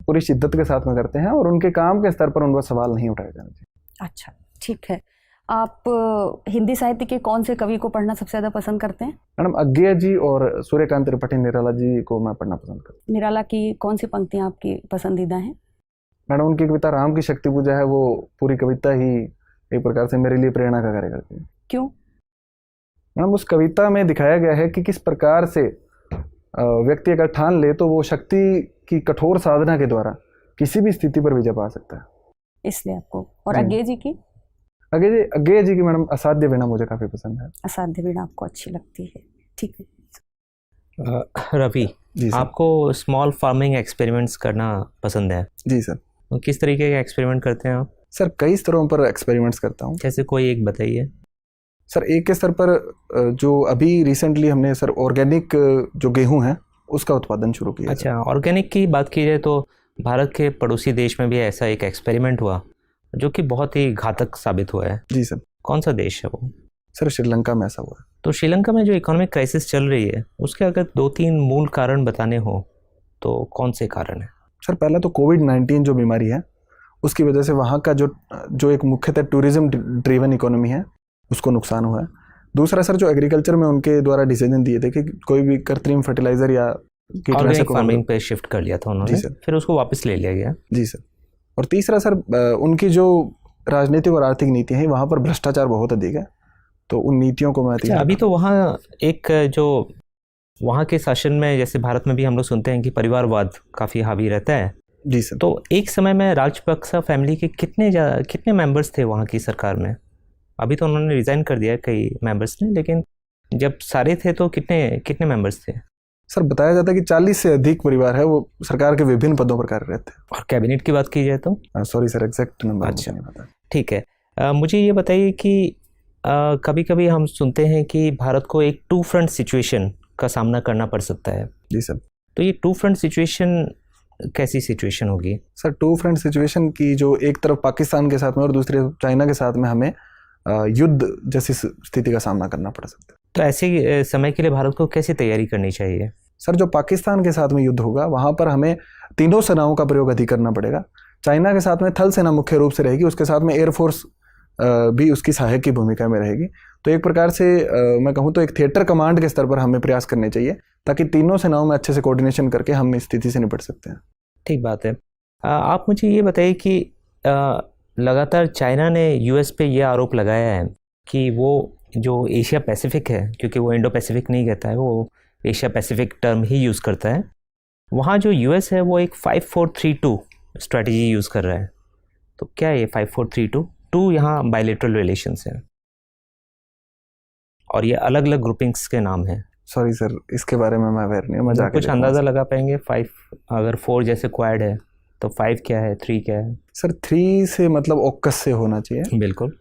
Speaker 1: पूरी शिद्दत के साथ में करते हैं और उनके काम के स्तर पर उन पर सवाल नहीं उठाए जाने चाहिए।
Speaker 5: अच्छा, ठीक है। आप हिंदी साहित्य के कौन से कवि को पढ़ना सबसे ज़्यादा पसंद करते हैं?
Speaker 1: मैडम अज्ञेय जी और सूर्यकांत त्रिपाठी निराला जी को मैं पढ़ना पसंद करता हूँ।
Speaker 5: निराला की कौन सी पंक्तियाँ आपकी पसंदीदा हैं?
Speaker 1: मैडम उनकी कविता राम की शक्ति पूजा है, वो पूरी कविता ही एक प्रकार से मेरे लिए प्रेरणा का कार्य करती है।
Speaker 5: क्यों?
Speaker 1: मैडम उस कविता में दिखाया गया है कि किस प्रकार से व्यक्ति अगर ठान ले तो वो शक्ति की कठोर साधना के द्वारा किसी भी स्थिति पर विजय पा सकता है,
Speaker 5: इसलिए आपको। और
Speaker 1: जी।
Speaker 5: अज्ञेय जी की?
Speaker 1: अज्ञेय जी की मैडम असाध्य वीणा मुझे काफ़ी पसंद है।
Speaker 5: असाध्य वीणा आपको अच्छी लगती है, ठीक है।
Speaker 6: रवि,
Speaker 1: जी सर।
Speaker 6: आपको स्मॉल फार्मिंग एक्सपेरिमेंट्स करना पसंद है?
Speaker 1: जी सर।
Speaker 6: तो किस तरीके के एक्सपेरिमेंट करते हैं आप?
Speaker 1: सर कई स्तरों पर एक्सपेरिमेंट्स करता हूँ।
Speaker 6: जैसे कोई एक बताइए।
Speaker 1: सर एक के स्तर पर जो अभी रिसेंटली हमने सर ऑर्गेनिक जो गेहूं है उसका उत्पादन शुरू किया।
Speaker 6: अच्छा, ऑर्गेनिक की बात की जाए तो भारत के पड़ोसी देश में भी ऐसा एक एक्सपेरिमेंट हुआ जो कि बहुत ही घातक साबित हुआ है।
Speaker 1: जी सर।
Speaker 6: कौन सा देश है वो?
Speaker 1: सर श्रीलंका में ऐसा हुआ है।
Speaker 6: तो श्रीलंका में जो इकोनॉमिक क्राइसिस चल रही है उसके अगर 2-3 मूल कारण बताने हो तो कौन से कारण है?
Speaker 1: सर पहला तो कोविड-19 जो बीमारी है उसकी वजह से वहाँ का जो एक मुख्यतः टूरिज्म ड्रिवन इकोनॉमी है उसको नुकसान हुआ है। दूसरा सर जो एग्रीकल्चर में उनके द्वारा डिसीजन दिए थे कि कोई भी कृत्रिम फर्टिलाइजर या
Speaker 6: ऑर्गेनिक फार्मिंग पे शिफ्ट कर लिया था उन्होंने, फिर उसको वापस ले लिया गया।
Speaker 1: जी सर। और तीसरा सर उनकी जो राजनीतिक और आर्थिक नीतियाँ हैं वहाँ पर भ्रष्टाचार बहुत अधिक है, तो उन नीतियों को मैं
Speaker 6: अच्छा, अभी तो वहाँ एक जो वहाँ के शासन में जैसे भारत में भी हम लोग सुनते हैं कि परिवारवाद काफ़ी हावी रहता है।
Speaker 1: जी सर।
Speaker 6: तो एक समय में राजपक्सा फैमिली के कितने मेंबर्स थे वहाँ की सरकार में? अभी तो उन्होंने रिज़ाइन कर दिया कई मेंबर्स ने, लेकिन जब सारे थे तो कितने मेंबर्स थे?
Speaker 1: सर बताया जाता है कि 40 से अधिक परिवार है वो सरकार के विभिन्न पदों पर कार्यरत थे।
Speaker 6: और कैबिनेट की बात की जाए तो?
Speaker 1: सॉरी सर एग्जैक्ट नंबर
Speaker 6: अच्छा,
Speaker 1: नहीं पता।
Speaker 6: ठीक है। मुझे ये बताइए कि कभी कभी हम सुनते हैं कि भारत को एक टू फ्रंट सिचुएशन का सामना करना पड़ सकता है।
Speaker 1: जी सर।
Speaker 6: तो ये टू फ्रंट सिचुएशन कैसी सिचुएशन होगी?
Speaker 1: सर टू फ्रंट सिचुएशन की जो एक तरफ पाकिस्तान के साथ में और दूसरी चाइना के साथ में हमें युद्ध जैसी स्थिति का सामना करना पड़ सकता है।
Speaker 6: तो ऐसे समय के लिए भारत को कैसी तैयारी करनी चाहिए?
Speaker 1: सर जो पाकिस्तान के साथ में युद्ध होगा वहाँ पर हमें तीनों सेनाओं का प्रयोग अधिक करना पड़ेगा। चाइना के साथ में थल सेना मुख्य रूप से रहेगी, उसके साथ में एयरफोर्स भी उसकी सहायक की भूमिका में रहेगी। तो एक प्रकार से मैं कहूँ तो एक थिएटर कमांड के स्तर पर हमें प्रयास करने चाहिए ताकि तीनों सेनाओं में अच्छे से कोऑर्डिनेशन करके हम इस स्थिति से निपट सकते हैं।
Speaker 6: ठीक बात है। आप मुझे ये बताइए कि लगातार चाइना ने यूएस पे ये आरोप लगाया है कि वो जो एशिया पैसिफिक है, क्योंकि वो इंडो पैसिफिक नहीं कहता है, वो एशिया पैसिफिक टर्म ही यूज़ करता है, वहाँ जो यूएस है वो एक 5-4-3-2 स्ट्रैटेजी यूज़ कर रहा है। तो क्या है ये 5-4-3-2? 2 यहाँ बायलेटरल रिलेशंस हैं और ये अलग अलग ग्रुपिंग्स के नाम हैं।
Speaker 1: सॉरी सर इसके बारे में मैं अवेयर नहीं हूँ, मैं जाके
Speaker 6: कुछ अंदाज़ा लगा पाएंगे? 5 अगर 4 जैसे क्वाड है तो 5 क्या है, 3 क्या है?
Speaker 1: सर 3 से मतलब ऑकस से होना चाहिए।
Speaker 6: बिल्कुल।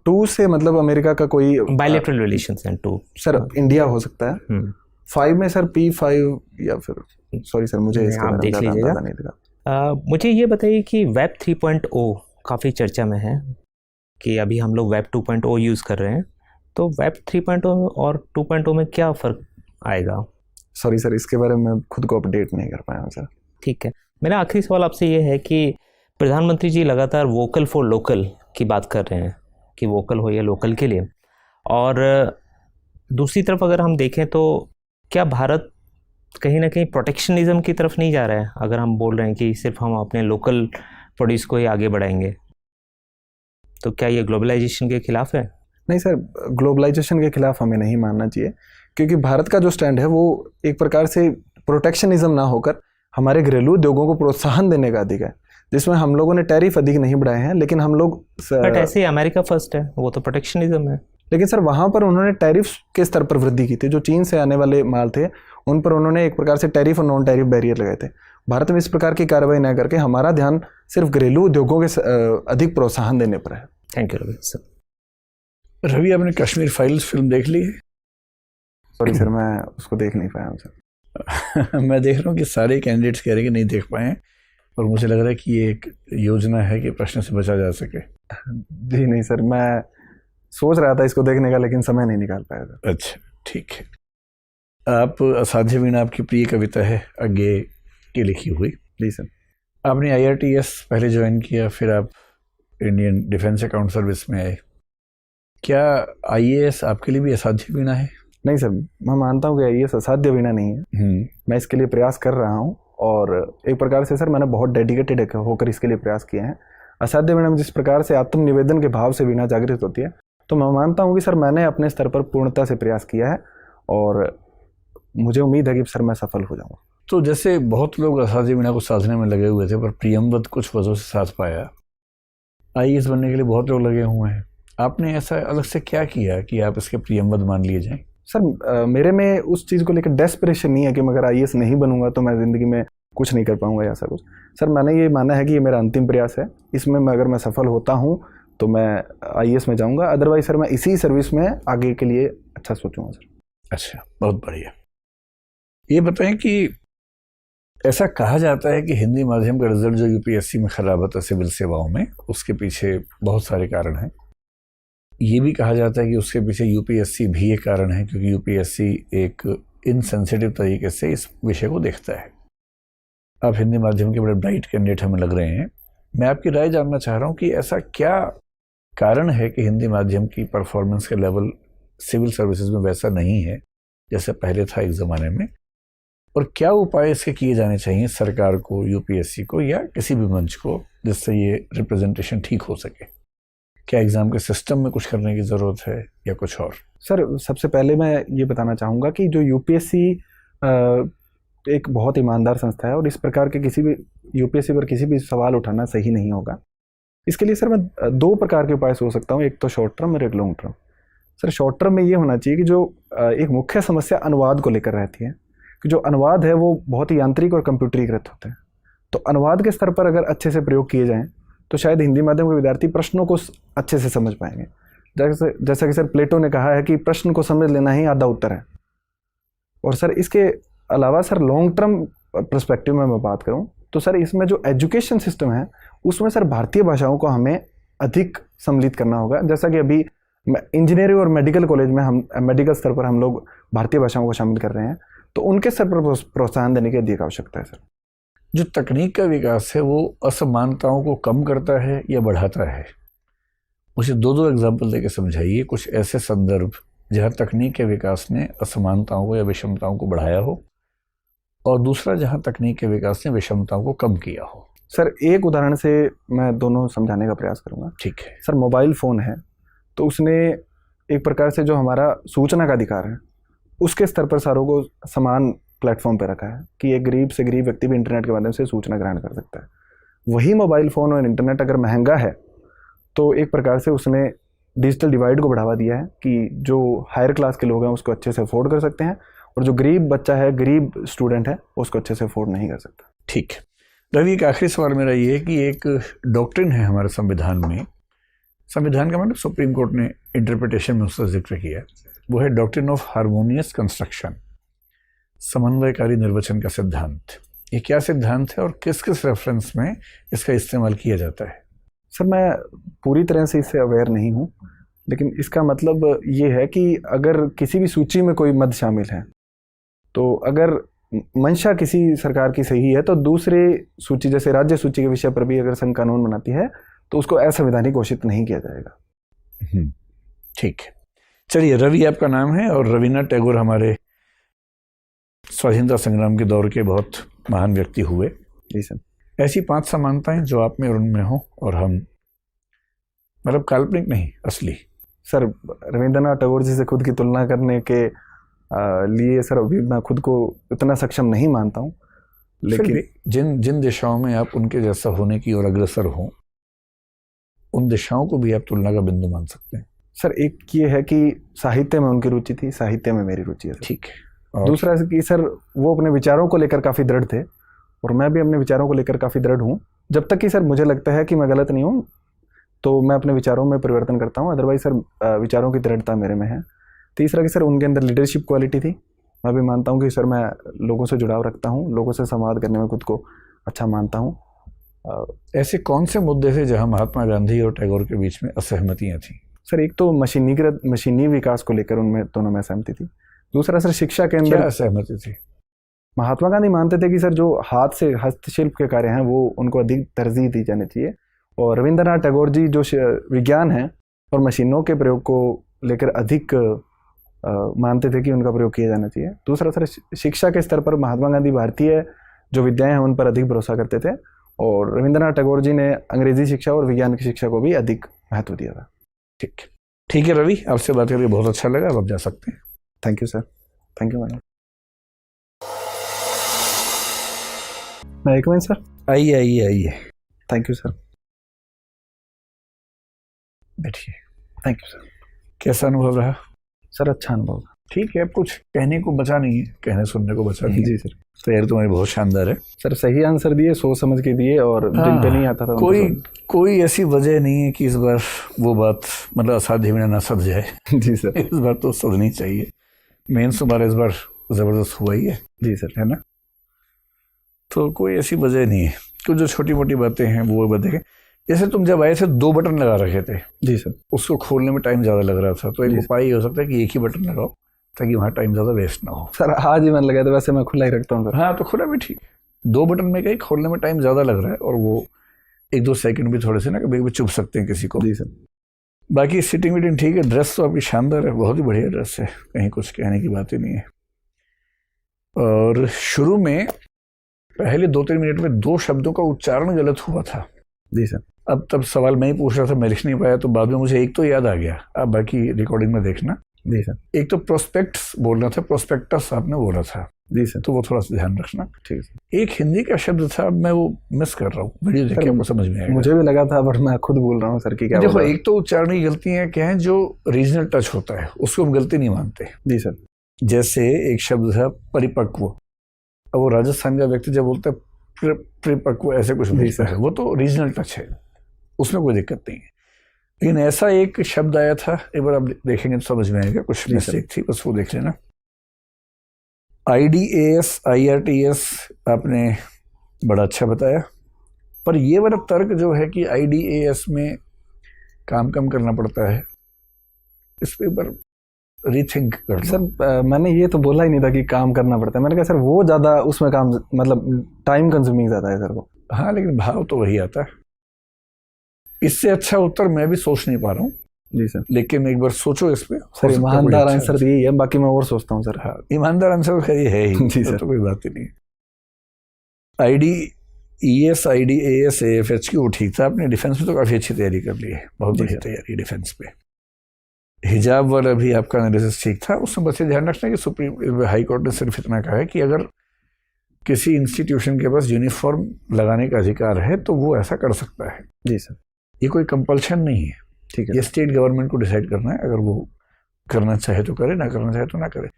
Speaker 1: 2 से मतलब अमेरिका का कोई
Speaker 6: बायलेटरल रिलेशंस हैं। 2
Speaker 1: सर इंडिया हो सकता है। 5 में सर P5 या फिर सॉरी सर मुझे इसके
Speaker 6: आप
Speaker 1: बारे में
Speaker 6: देख
Speaker 1: ज़्यादा
Speaker 6: लीजिएगा।
Speaker 1: अंदाजा नहीं लगा।
Speaker 6: मुझे ये बताइए कि वेब 3.0 काफ़ी चर्चा में है कि अभी हम लोग वेब 2.0 यूज़ कर रहे हैं, तो वेब 3.0 और 2.0 में क्या फ़र्क आएगा?
Speaker 1: सॉरी सर इसके बारे में खुद को अपडेट नहीं कर पाया हूँ सर।
Speaker 6: ठीक है। मेरा आखिरी सवाल आपसे ये है कि प्रधानमंत्री जी लगातार वोकल फॉर लोकल की बात कर रहे हैं कि वोकल हो या लोकल के लिए, और दूसरी तरफ अगर हम देखें तो क्या भारत कहीं ना कहीं प्रोटेक्शनिज्म की तरफ नहीं जा रहा है? अगर हम बोल रहे हैं कि सिर्फ हम अपने लोकल प्रोड्यूस को ही आगे बढ़ाएंगे, तो क्या ये ग्लोबलाइजेशन के खिलाफ है?
Speaker 1: नहीं सर ग्लोबलाइजेशन के खिलाफ हमें नहीं मानना चाहिए, क्योंकि भारत का जो स्टैंड है वो एक प्रकार से प्रोटेक्शनिज्म ना होकर हमारे घरेलू उद्योगों को प्रोत्साहन देने का अधिक है, जिसमें हम लोगों ने टैरिफ अधिक नहीं बढ़ाए हैं, लेकिन हम लोग
Speaker 6: बट ऐसे अमेरिका फर्स्ट है, वो तो प्रोटेक्शनिज्म है।
Speaker 1: लेकिन सर वहाँ पर उन्होंने टैरिफ के स्तर पर वृद्धि की थी। जो चीन से आने वाले माल थे उन पर उन्होंने एक प्रकार से टैरिफ और नॉन टैरिफ बैरियर लगाए थे। भारत में इस प्रकार की कार्रवाई न करके हमारा ध्यान सिर्फ घरेलू उद्योगों के अधिक प्रोत्साहन देने पर है।
Speaker 6: Thank you Ravi sir.
Speaker 2: Ravi आपने कश्मीर फाइल्स फिल्म देख ली है?
Speaker 1: सॉरी सर मैं उसको देख नहीं पाया हूँ सर।
Speaker 2: मैं देख रहा हूँ कि सारे कैंडिडेट्स कह रहे हैं कि नहीं देख पाए हैं, और मुझे लग रहा है कि ये एक योजना है कि प्रश्न से बचा जा सके।
Speaker 1: जी नहीं सर, मैं सोच रहा था इसको देखने का, लेकिन समय नहीं निकाल पाया था।
Speaker 2: अच्छा, ठीक है। आप असाध्य वीणा आपकी प्रिय कविता है, आगे की लिखी हुई।
Speaker 1: जी सर।
Speaker 2: आपने IRTS पहले ज्वाइन किया, फिर आप इंडियन डिफेंस अकाउंट सर्विस में आए। क्या IAS आपके लिए भी असाध्य वीणा है?
Speaker 1: नहीं सर, मैं मानता हूँ कि IAS असाध्य वीणा नहीं है। मैं इसके लिए प्रयास कर रहा हूँ, और एक प्रकार से सर मैंने बहुत डेडिकेटेड होकर इसके लिए प्रयास किए हैं। असाध्य वीणा में जिस प्रकार से आत्मनिवेदन के भाव से वीणा जागृत होती है, तो मैं मानता हूँ कि सर मैंने अपने स्तर पर पूर्णता से प्रयास किया है, और मुझे उम्मीद है कि सर मैं सफल हो जाऊँगा।
Speaker 2: तो जैसे बहुत लोग असाध्य वीणा को साधने में लगे हुए थे, पर प्रियमवत कुछ वजहों से साध पाया। IAS बनने के लिए बहुत लोग लगे हुए हैं, आपने ऐसा अलग से क्या किया कि आप इसके प्रियमवत मान लिए जाएं?
Speaker 1: सर मेरे में उस चीज़ को लेकर डेस्परेशन नहीं है कि मैं अगर IAS नहीं बनूंगा तो मैं ज़िंदगी में कुछ नहीं कर पाऊंगा या ऐसा कुछ। सर मैंने ये माना है कि ये मेरा अंतिम प्रयास है, इसमें अगर मैं सफल होता हूँ तो मैं IAS में जाऊंगा, अदरवाइज सर मैं इसी सर्विस में आगे के लिए अच्छा सोचूंगा सर।
Speaker 2: अच्छा, बहुत बढ़िया। ये बताएं कि ऐसा कहा जाता है कि हिंदी माध्यम का रिजल्ट जो UPSC में खराब आता है सिविल सेवाओं में, उसके पीछे बहुत सारे कारण हैं। ये भी कहा जाता है कि उसके पीछे UPSC भी एक कारण है, क्योंकि UPSC एक इनसेंसिटिव तरीके से इस विषय को देखता है। आप हिंदी माध्यम के बड़े ब्राइट कैंडिडेट हमें लग रहे हैं। मैं आपकी राय जानना चाह रहा हूँ कि ऐसा क्या कारण है कि हिंदी माध्यम की परफॉर्मेंस का लेवल सिविल सर्विसेज में वैसा नहीं है जैसे पहले था एक ज़माने में, और क्या उपाय इसके किए जाने चाहिए सरकार को, UPSC को, या किसी भी मंच को, जिससे ये रिप्रेजेंटेशन ठीक हो सके? क्या एग्ज़ाम के सिस्टम में कुछ करने की ज़रूरत है या कुछ और?
Speaker 1: सर सबसे पहले मैं ये बताना चाहूँगा कि जो UPSC एक बहुत ईमानदार संस्था है, और इस प्रकार के किसी भी UPSC पर किसी भी सवाल उठाना सही नहीं होगा। इसके लिए सर मैं दो प्रकार के उपाय सोच सकता हूँ, एक तो शॉर्ट टर्म और एक long term. Sir short term में ये होना चाहिए कि जो एक मुख्य समस्या अनुवाद को लेकर रहती है, कि जो अनुवाद है वो बहुत ही यांत्रिक और कंप्यूटरीकृत होते हैं, तो अनुवाद के स्तर पर अगर अच्छे से प्रयोग किए जाएं तो शायद हिंदी माध्यम के विद्यार्थी प्रश्नों को अच्छे से समझ पाएंगे। जैसा कि सर प्लेटो ने कहा है कि प्रश्न को समझ लेना ही आधा उत्तर है। और सर इसके अलावा सर लॉन्ग टर्म पर्सपेक्टिव में मैं बात करूं तो सर इसमें जो एजुकेशन सिस्टम है उसमें सर भारतीय भाषाओं को हमें अधिक सम्मिलित करना होगा। जैसा कि अभी इंजीनियरिंग और मेडिकल कॉलेज में हम मेडिकल स्तर पर हम लोग भारतीय भाषाओं को शामिल कर रहे हैं, तो उनके स्तर पर प्रोत्साहन देने की अधिक आवश्यकता है। सर
Speaker 2: जो तकनीक का विकास है वो असमानताओं को कम करता है या बढ़ाता है? मुझे दो एग्जाम्पल देके समझाइए, कुछ ऐसे संदर्भ जहाँ तकनीक के विकास ने असमानताओं को या विषमताओं को बढ़ाया हो, और दूसरा जहाँ तकनीक के विकास ने विषमताओं को कम किया हो।
Speaker 1: सर एक उदाहरण से मैं दोनों समझाने का प्रयास करूंगा।
Speaker 2: ठीक है।
Speaker 1: सर मोबाइल फ़ोन है, तो उसने एक प्रकार से जो हमारा सूचना का अधिकार है उसके स्तर पर सारों को समान प्लेटफॉर्म पर रखा है कि एक गरीब से गरीब व्यक्ति भी इंटरनेट के माध्यम से सूचना ग्रहण कर सकता है। वही मोबाइल फ़ोन और इंटरनेट अगर महंगा है तो एक प्रकार से उसने डिजिटल डिवाइड को बढ़ावा दिया है कि जो हायर क्लास के लोग हैं उसको अच्छे से अफोर्ड कर सकते हैं, और जो गरीब बच्चा है, गरीब स्टूडेंट है, उसको अच्छे से अफोर्ड नहीं कर सकता।
Speaker 2: ठीक है रवि, एक आखिरी सवाल मेरा ये है कि एक डॉक्ट्रिन है हमारे संविधान में, संविधान का मतलब सुप्रीम कोर्ट ने इंटरप्रिटेशन में उसका जिक्र किया, वो है डॉक्ट्रिन ऑफ हार्मोनियस कंस्ट्रक्शन, समन्वयकारी निर्वचन का सिद्धांत। ये क्या सिद्धांत है और किस किस रेफरेंस में इसका इस्तेमाल किया जाता है?
Speaker 1: सर मैं पूरी तरह से इससे अवेयर नहीं हूँ, लेकिन इसका मतलब ये है कि अगर किसी भी सूची में कोई मद शामिल है, तो अगर मंशा किसी सरकार की सही है, तो दूसरे सूची जैसे राज्य सूची के विषय पर भी अगर संघ कानून बनाती है तो उसको असंवैधानिक घोषित नहीं किया जाएगा।
Speaker 2: ठीक है, चलिए रवि आपका नाम है, और रविन्द्रनाथ टैगोर हमारे स्वाधीनता संग्राम के दौर के बहुत महान व्यक्ति हुए।
Speaker 1: जी सर।
Speaker 2: ऐसी 5 समानताएं जो आप में और उनमें हो, और हम मतलब काल्पनिक नहीं, असली।
Speaker 1: सर रविंद्रनाथ टैगोर जी से खुद की तुलना करने के लिए सर अभी मैं खुद को इतना सक्षम नहीं मानता हूँ, लेकिन
Speaker 2: जिन दिशाओं में आप उनके जैसा होने की ओर अग्रसर हो, उन दिशाओं को भी आप तुलना का बिंदु मान सकते हैं।
Speaker 1: सर एक ये है कि साहित्य में उनकी रुचि थी, साहित्य में मेरी रुचि है।
Speaker 2: ठीक है।
Speaker 1: दूसरा कि सर वो अपने विचारों को लेकर काफ़ी दृढ़ थे, और मैं भी अपने विचारों को लेकर काफ़ी दृढ़ हूँ। जब तक कि सर मुझे लगता है कि मैं गलत नहीं हूँ तो मैं अपने विचारों में परिवर्तन करता हूँ, अदरवाइज सर विचारों की दृढ़ता मेरे में है। तीसरा कि सर उनके अंदर लीडरशिप क्वालिटी थी, मैं भी मानता हूँ कि सर मैं लोगों से जुड़ाव रखता हूँ, लोगों से संवाद करने में खुद को अच्छा मानता हूँ।
Speaker 2: ऐसे कौन से मुद्दे थे जहां महात्मा गांधी और टैगोर के बीच में असहमतियां थी?
Speaker 1: सर एक तो मशीनी विकास को लेकर उनमें दोनों में सहमति थी। दूसरा सर शिक्षा के
Speaker 2: क्या
Speaker 1: अंदर
Speaker 2: असहमति थी?
Speaker 1: महात्मा गांधी मानते थे कि सर जो हाथ से हस्तशिल्प के कार्य हैं वो उनको अधिक तरजीह दी जानी चाहिए, और रविंद्रनाथ टैगोर जी जो विज्ञान है और मशीनों के प्रयोग को लेकर अधिक मानते थे कि उनका प्रयोग किया जाना चाहिए। दूसरा सर शिक्षा के स्तर पर महात्मा गांधी भारतीय जो विद्याएं हैं उन पर अधिक भरोसा करते थे, और रविंद्रनाथ टैगोर जी ने अंग्रेजी शिक्षा और विज्ञान की शिक्षा को भी अधिक महत्व दिया था।
Speaker 2: ठीक है रवि, आपसे बात करके बहुत अच्छा लगा, अब आप जा सकते हैं।
Speaker 1: Thank you sir. Thank you madam. मैं एक मिनट सर।
Speaker 2: आइए
Speaker 1: थैंक यू सर।
Speaker 2: बैठिए।
Speaker 1: Thank you sir.
Speaker 2: कैसा अनुभव रहा?
Speaker 1: सर अच्छा अनुभव।
Speaker 2: ठीक है, अब कुछ कहने को बचा नहीं है, कहने सुनने को बचा नहीं है।
Speaker 1: जी सर।
Speaker 2: तैयारी तुम्हारी बहुत शानदार है
Speaker 1: सर सही आंसर दिए, सोच समझ के दिए, और जिन पे नहीं आता था
Speaker 2: कोई ऐसी वजह नहीं है कि इस बार वो बात मतलब असाध्य में ना सध जाए।
Speaker 1: जी सर।
Speaker 2: इस बार तो सधनी चाहिए। मेंस तुम्हारा इस बार जबरदस्त हुआ ही है।
Speaker 1: जी सर।
Speaker 2: है ना? तो कोई ऐसी वजह नहीं है। कुछ जो छोटी मोटी बातें हैं वो देखें। जैसे तुम जब आए थे 2 बटन लगा रखे थे।
Speaker 1: जी सर।
Speaker 2: उसको खोलने में टाइम ज़्यादा लग रहा था, तो एक
Speaker 1: जी
Speaker 2: उपाय ये हो सकता है कि एक ही बटन लगाओ ताकि वहाँ टाइम ज़्यादा वेस्ट ना हो।
Speaker 1: सर आज ही मन लगा था, वैसे मैं खुला ही रखता हूँ सर।
Speaker 2: हाँ तो खुला भी ठीक। 2 बटन में कहीं खोलने में टाइम ज़्यादा लग रहा है, और वो 1-2 सेकंड भी थोड़े से ना कभी कभी चुभ सकते हैं किसी को।
Speaker 1: जी सर।
Speaker 2: बाकी सीटिंग वीटिंग ठीक है। ड्रेस तो आपकी शानदार है, बहुत ही बढ़िया ड्रेस है, कहीं कुछ कहने की बात ही नहीं है। और शुरू में पहले 2-3 मिनट में 2 शब्दों का उच्चारण गलत हुआ था।
Speaker 1: जी सर।
Speaker 2: अब तब सवाल मैं ही पूछ रहा था, मैं लिख नहीं पाया, तो बाद में मुझे एक तो याद आ गया, आप बाकी रिकॉर्डिंग में देखना।
Speaker 1: जी सर।
Speaker 2: एक तो प्रोस्पेक्ट्स बोलना था, प्रोस्पेक्टस आपने बोला था।
Speaker 1: जी सर।
Speaker 2: तो वो थोड़ा सा ध्यान रखना।
Speaker 1: ठीक है।
Speaker 2: एक हिंदी का शब्द था, मैं वो मिस कर रहा हूँ, वीडियो देख के आपको समझ में आएगा।
Speaker 1: मुझे भी लगा था, बट मैं खुद बोल रहा हूँ सर की क्या।
Speaker 2: देखो एक तो उच्चारण की गलतियां क्या हैं, जो रीजनल टच होता है उसको हम गलती नहीं मानते।
Speaker 1: जी सर।
Speaker 2: जैसे एक शब्द था परिपक्व, अब वो राजस्थान का व्यक्ति जब बोलता है परिपक्व ऐसे कुछ बोलता है, वो तो रीजनल टच है, उसमें कोई दिक्कत नहीं है। लेकिन ऐसा एक शब्द आया था, एक बार आप देखेंगे तो समझ में आएगा, कुछ मिस्टेक थी, बस वो देख लेना। IDAS IRTS आपने बड़ा अच्छा बताया, पर ये वाला तर्क जो है कि IDAS में काम कम करना पड़ता है, इस पे एक बार रीथिंक कर
Speaker 1: सर। मैंने ये तो बोला ही नहीं था कि काम करना पड़ता है, मैंने कहा सर वो ज़्यादा उसमें काम मतलब टाइम कंज्यूमिंग ज़्यादा है सर वो।
Speaker 2: हाँ लेकिन भाव तो वही आता है। इससे अच्छा उत्तर मैं भी सोच नहीं पा रहा हूँ।
Speaker 1: जी सर।
Speaker 2: लेकिन एक बार सोचो इस पे।
Speaker 1: सर ईमानदार आंसर यही है, बाकी मैं और सोचता हूँ सर।
Speaker 2: हाँ ईमानदार आंसर खैर है ही।
Speaker 1: जी सर।
Speaker 2: तो कोई बात ही नहीं। IDES IDAS AFH की वो ठीक था। आपने डिफेंस में तो काफ़ी अच्छी तैयारी कर ली है, बहुत बढ़िया तैयारी डिफेंस पे। हिजाब वाला भी आपका एनालिसिस ठीक था। उसमें बस ये ध्यान रखना कि सुप्रीम हाई कोर्ट ने सिर्फ इतना कहा है कि अगर किसी इंस्टीट्यूशन के पास यूनिफॉर्म लगाने का अधिकार है तो वो ऐसा कर सकता है।
Speaker 1: जी सर।
Speaker 2: ये कोई कंपल्शन नहीं है,
Speaker 1: ठीक है।
Speaker 2: ये स्टेट गवर्नमेंट को डिसाइड करना है, अगर वो करना चाहे तो करे, ना करना चाहे तो ना करे।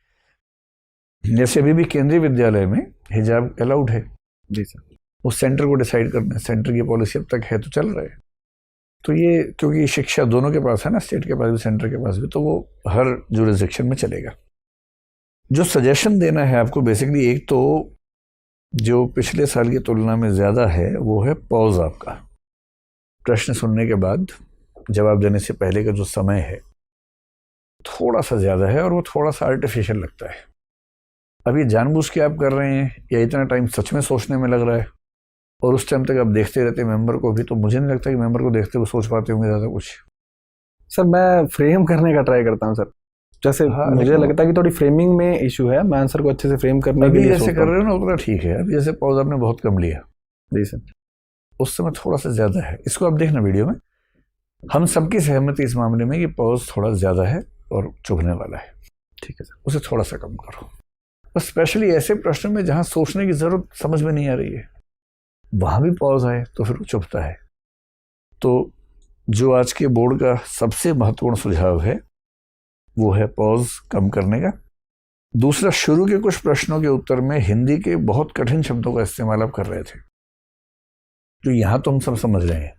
Speaker 2: जैसे अभी भी केंद्रीय विद्यालय में हिजाब अलाउड है।
Speaker 1: जी सर।
Speaker 2: वो सेंटर को डिसाइड करना है, सेंटर की पॉलिसी अब तक है तो चल रहा है। तो ये क्योंकि शिक्षा दोनों के पास है ना, स्टेट के पास भी सेंटर के पास भी, तो वो हर जुरिस्डिक्शन में चलेगा। जो सजेशन देना है आपको बेसिकली, एक तो जो पिछले साल की तुलना में ज़्यादा है वो है पॉज। आपका प्रश्न सुनने के बाद जवाब देने से पहले का जो समय है थोड़ा सा ज़्यादा है, और वो थोड़ा सा आर्टिफिशियल लगता है। अब ये जानबूझ के आप कर रहे हैं या इतना टाइम सच में सोचने में लग रहा है, और उस टाइम तक आप देखते रहते हैं मेंबर को भी, तो मुझे नहीं लगता कि मेंबर को देखते हुए सोच पाते होंगे ज़्यादा कुछ।
Speaker 1: सर मैं फ्रेम करने का ट्राई करता हूँ सर, जैसे मुझे लगता है कि थोड़ी फ्रेमिंग में इशू है, मैं आंसर को अच्छे से फ्रेम करने के लिए
Speaker 2: जैसे कर रहे हो ना उतना ठीक है। अभी जैसे पॉज आपने बहुत कम लिया।
Speaker 1: जी सर।
Speaker 2: उस समय थोड़ा सा ज़्यादा है, इसको आप देखना वीडियो में। हम सबकी सहमति इस मामले में कि पॉज थोड़ा ज़्यादा है और चुभने वाला है।
Speaker 1: ठीक है सर।
Speaker 2: उसे थोड़ा सा कम करो, बस स्पेशली ऐसे प्रश्न में जहाँ सोचने की ज़रूरत समझ में नहीं आ रही है, वहाँ भी पॉज आए तो फिर वो चुभता है। तो जो आज के बोर्ड का सबसे महत्वपूर्ण सुझाव है वो है पॉज कम करने का। दूसरा, शुरू के कुछ प्रश्नों के उत्तर में हिंदी के बहुत कठिन शब्दों का इस्तेमाल आप कर रहे थे, जो यहाँ तो हम सब समझ रहे हैं।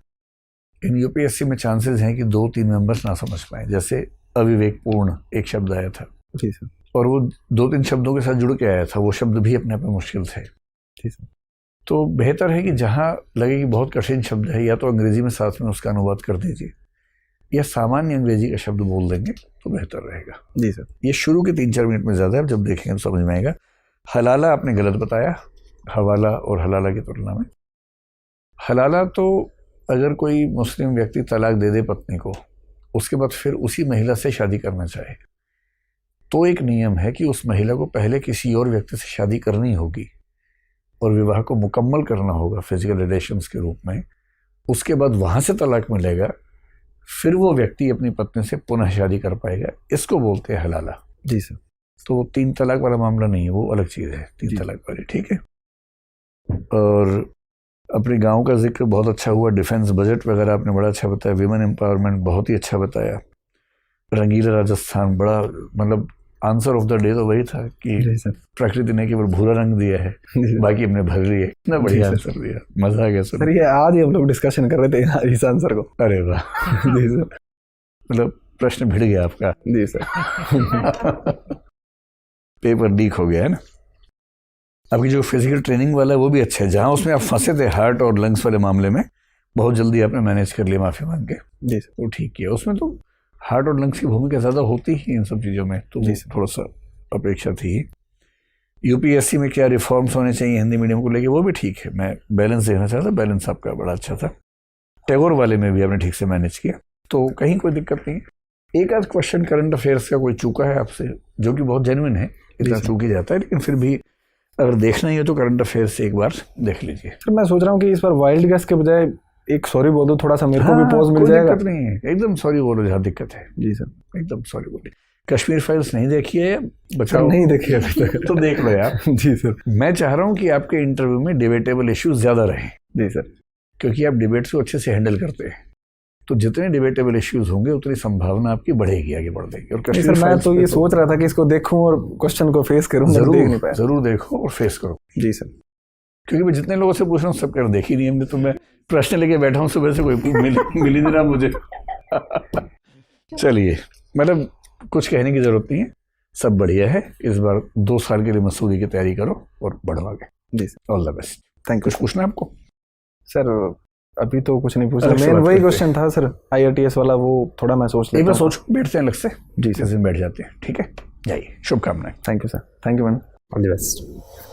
Speaker 2: इन यूपीएससी में चांसेस हैं कि 2-3 मेंबर्स ना समझ पाए। जैसे अविवेकपूर्ण एक शब्द आया था,
Speaker 1: जी सर,
Speaker 2: और वो 2-3 शब्दों के साथ जुड़ के आया था, वो शब्द भी अपने आप में मुश्किल थे। तो बेहतर है कि जहाँ लगे कि बहुत कठिन शब्द है, या तो अंग्रेजी में साथ में उसका अनुवाद कर दीजिए, या सामान्य अंग्रेजी का शब्द बोल देंगे तो बेहतर रहेगा।
Speaker 1: जी सर।
Speaker 2: ये शुरू के 3-4 मिनट में ज़्यादा है, जब देखेंगे तो समझ में आएगा। हलाला आपने गलत बताया, हवाला और हलाला की तुलना में। हलाला तो अगर कोई मुस्लिम व्यक्ति तलाक दे दे पत्नी को, उसके बाद फिर उसी महिला से शादी करना चाहे, तो एक नियम है कि उस महिला को पहले किसी और व्यक्ति से शादी करनी होगी और विवाह को मुकम्मल करना होगा फिजिकल रिलेशंस के रूप में। उसके बाद वहाँ से तलाक मिलेगा, फिर वो व्यक्ति अपनी पत्नी से पुनः शादी कर पाएगा। इसको बोलते हैं हलाला।
Speaker 1: जी सर।
Speaker 2: तो वो 3 तलाक वाला मामला नहीं है, वो अलग चीज़ है 3 तलाक वाली, ठीक है। और अपने गांव का जिक्र बहुत अच्छा हुआ, डिफेंस बजट वगैरह आपने बड़ा अच्छा बताया, विमेन एम्पावरमेंट बहुत ही अच्छा बताया, रंगीला राजस्थान बड़ा, मतलब आंसर ऑफ द डे तो वही था कि प्रकृति ने केवल भूरा रंग दिया है, बाकी हमने भर लिया। इतना बढ़िया आंसर दिया, मजा आ गया सर।
Speaker 1: ये आज ही हम लोग डिस्कशन कर रहे थे इस आंसर को।
Speaker 2: अरे वाह। जी सर, मतलब प्रश्न भिड़ गया आपका।
Speaker 1: जी सर।
Speaker 2: पेपर लीक हो गया है ना। आपकी जो फिजिकल ट्रेनिंग वाला है वो भी अच्छा है, जहाँ उसमें आप फंसे थे हार्ट और लंग्स वाले मामले में, बहुत जल्दी आपने मैनेज कर लिया, माफ़ी मांग के।
Speaker 1: जी सर।
Speaker 2: वो ठीक किया। उसमें तो हार्ट और लंग्स की भूमिका ज़्यादा होती ही इन सब चीज़ों में, तो थोड़ा सा अपेक्षा थी। यूपीएससी में क्या रिफॉर्म्स होने चाहिए हिंदी मीडियम को लेके, वो भी ठीक है। मैं बैलेंस देखना चाहता था, बैलेंस आपका बड़ा अच्छा था। टैगोर वाले में भी आपने ठीक से मैनेज किया, तो कहीं कोई दिक्कत नहीं है। एक आध क्वेश्चन करंट अफेयर्स का कोई चूका है आपसे, जो कि बहुत जेन्युइन है, इतना चूक ही जाता है, लेकिन फिर भी अगर देखना ही है तो करंट अफेयर्स से एक बार देख लीजिए।
Speaker 1: सर मैं सोच रहा हूँ कि इस बार वाइल्ड गेस के बजाय एक सॉरी बोल दो, थोड़ा सा मेरे को भी पॉज मिल जाएगा।
Speaker 2: दिक्कत नहीं है, एकदम सॉरी बोलो जहाँ दिक्कत है।
Speaker 1: जी सर।
Speaker 2: एकदम सॉरी बोलिए। कश्मीर फाइल्स नहीं देखी है बचाओ?
Speaker 1: नहीं देखी अभी तक।
Speaker 2: तो देख लो यार।
Speaker 1: जी सर।
Speaker 2: मैं चाह रहा हूँ कि आपके इंटरव्यू में डिबेटेबल इश्यूज ज़्यादा रहें।
Speaker 1: जी सर।
Speaker 2: क्योंकि आप डिबेट्स को अच्छे से हैंडल करते हैं, तो जितने डिबेटेबल इश्यूज होंगे उतनी संभावना आपकी बढ़ेगी, आगे बढ़ देगी। और
Speaker 1: सर मैं तो ये सोच रहा था कि इसको देखूं और क्वेश्चन को फेस करूं,
Speaker 2: जरूर देखो और फेस करो।
Speaker 1: जी सर।
Speaker 2: क्योंकि मैं जितने लोगों से पूछ रहा हूँ सब कर देखी नहीं हमने, तो मैं प्रश्न लेके बैठा हूँ सुबह से, कोई मिल ही नहीं रहा मुझे। चलिए, मतलब कुछ कहने की जरूरत नहीं है, सब बढ़िया है। इस बार 2 साल के लिए मसूरी की तैयारी करो और बढ़ो आगे।
Speaker 1: जी sir.
Speaker 2: All the best.
Speaker 1: Thank you.
Speaker 2: कुछ पूछना है आपको?
Speaker 1: सर अभी तो कुछ नहीं पूछना, मेन वही क्वेश्चन था सर IRTS वाला, वो थोड़ा मैं सोच लेता हूं।
Speaker 2: सोचो, बैठते हैं अलग से।
Speaker 1: जी सर।
Speaker 2: बैठ जाते हैं, ठीक है, जाइए, शुभकामनाएं।
Speaker 1: Thank you sir. Thank you ma'am.
Speaker 7: All the best.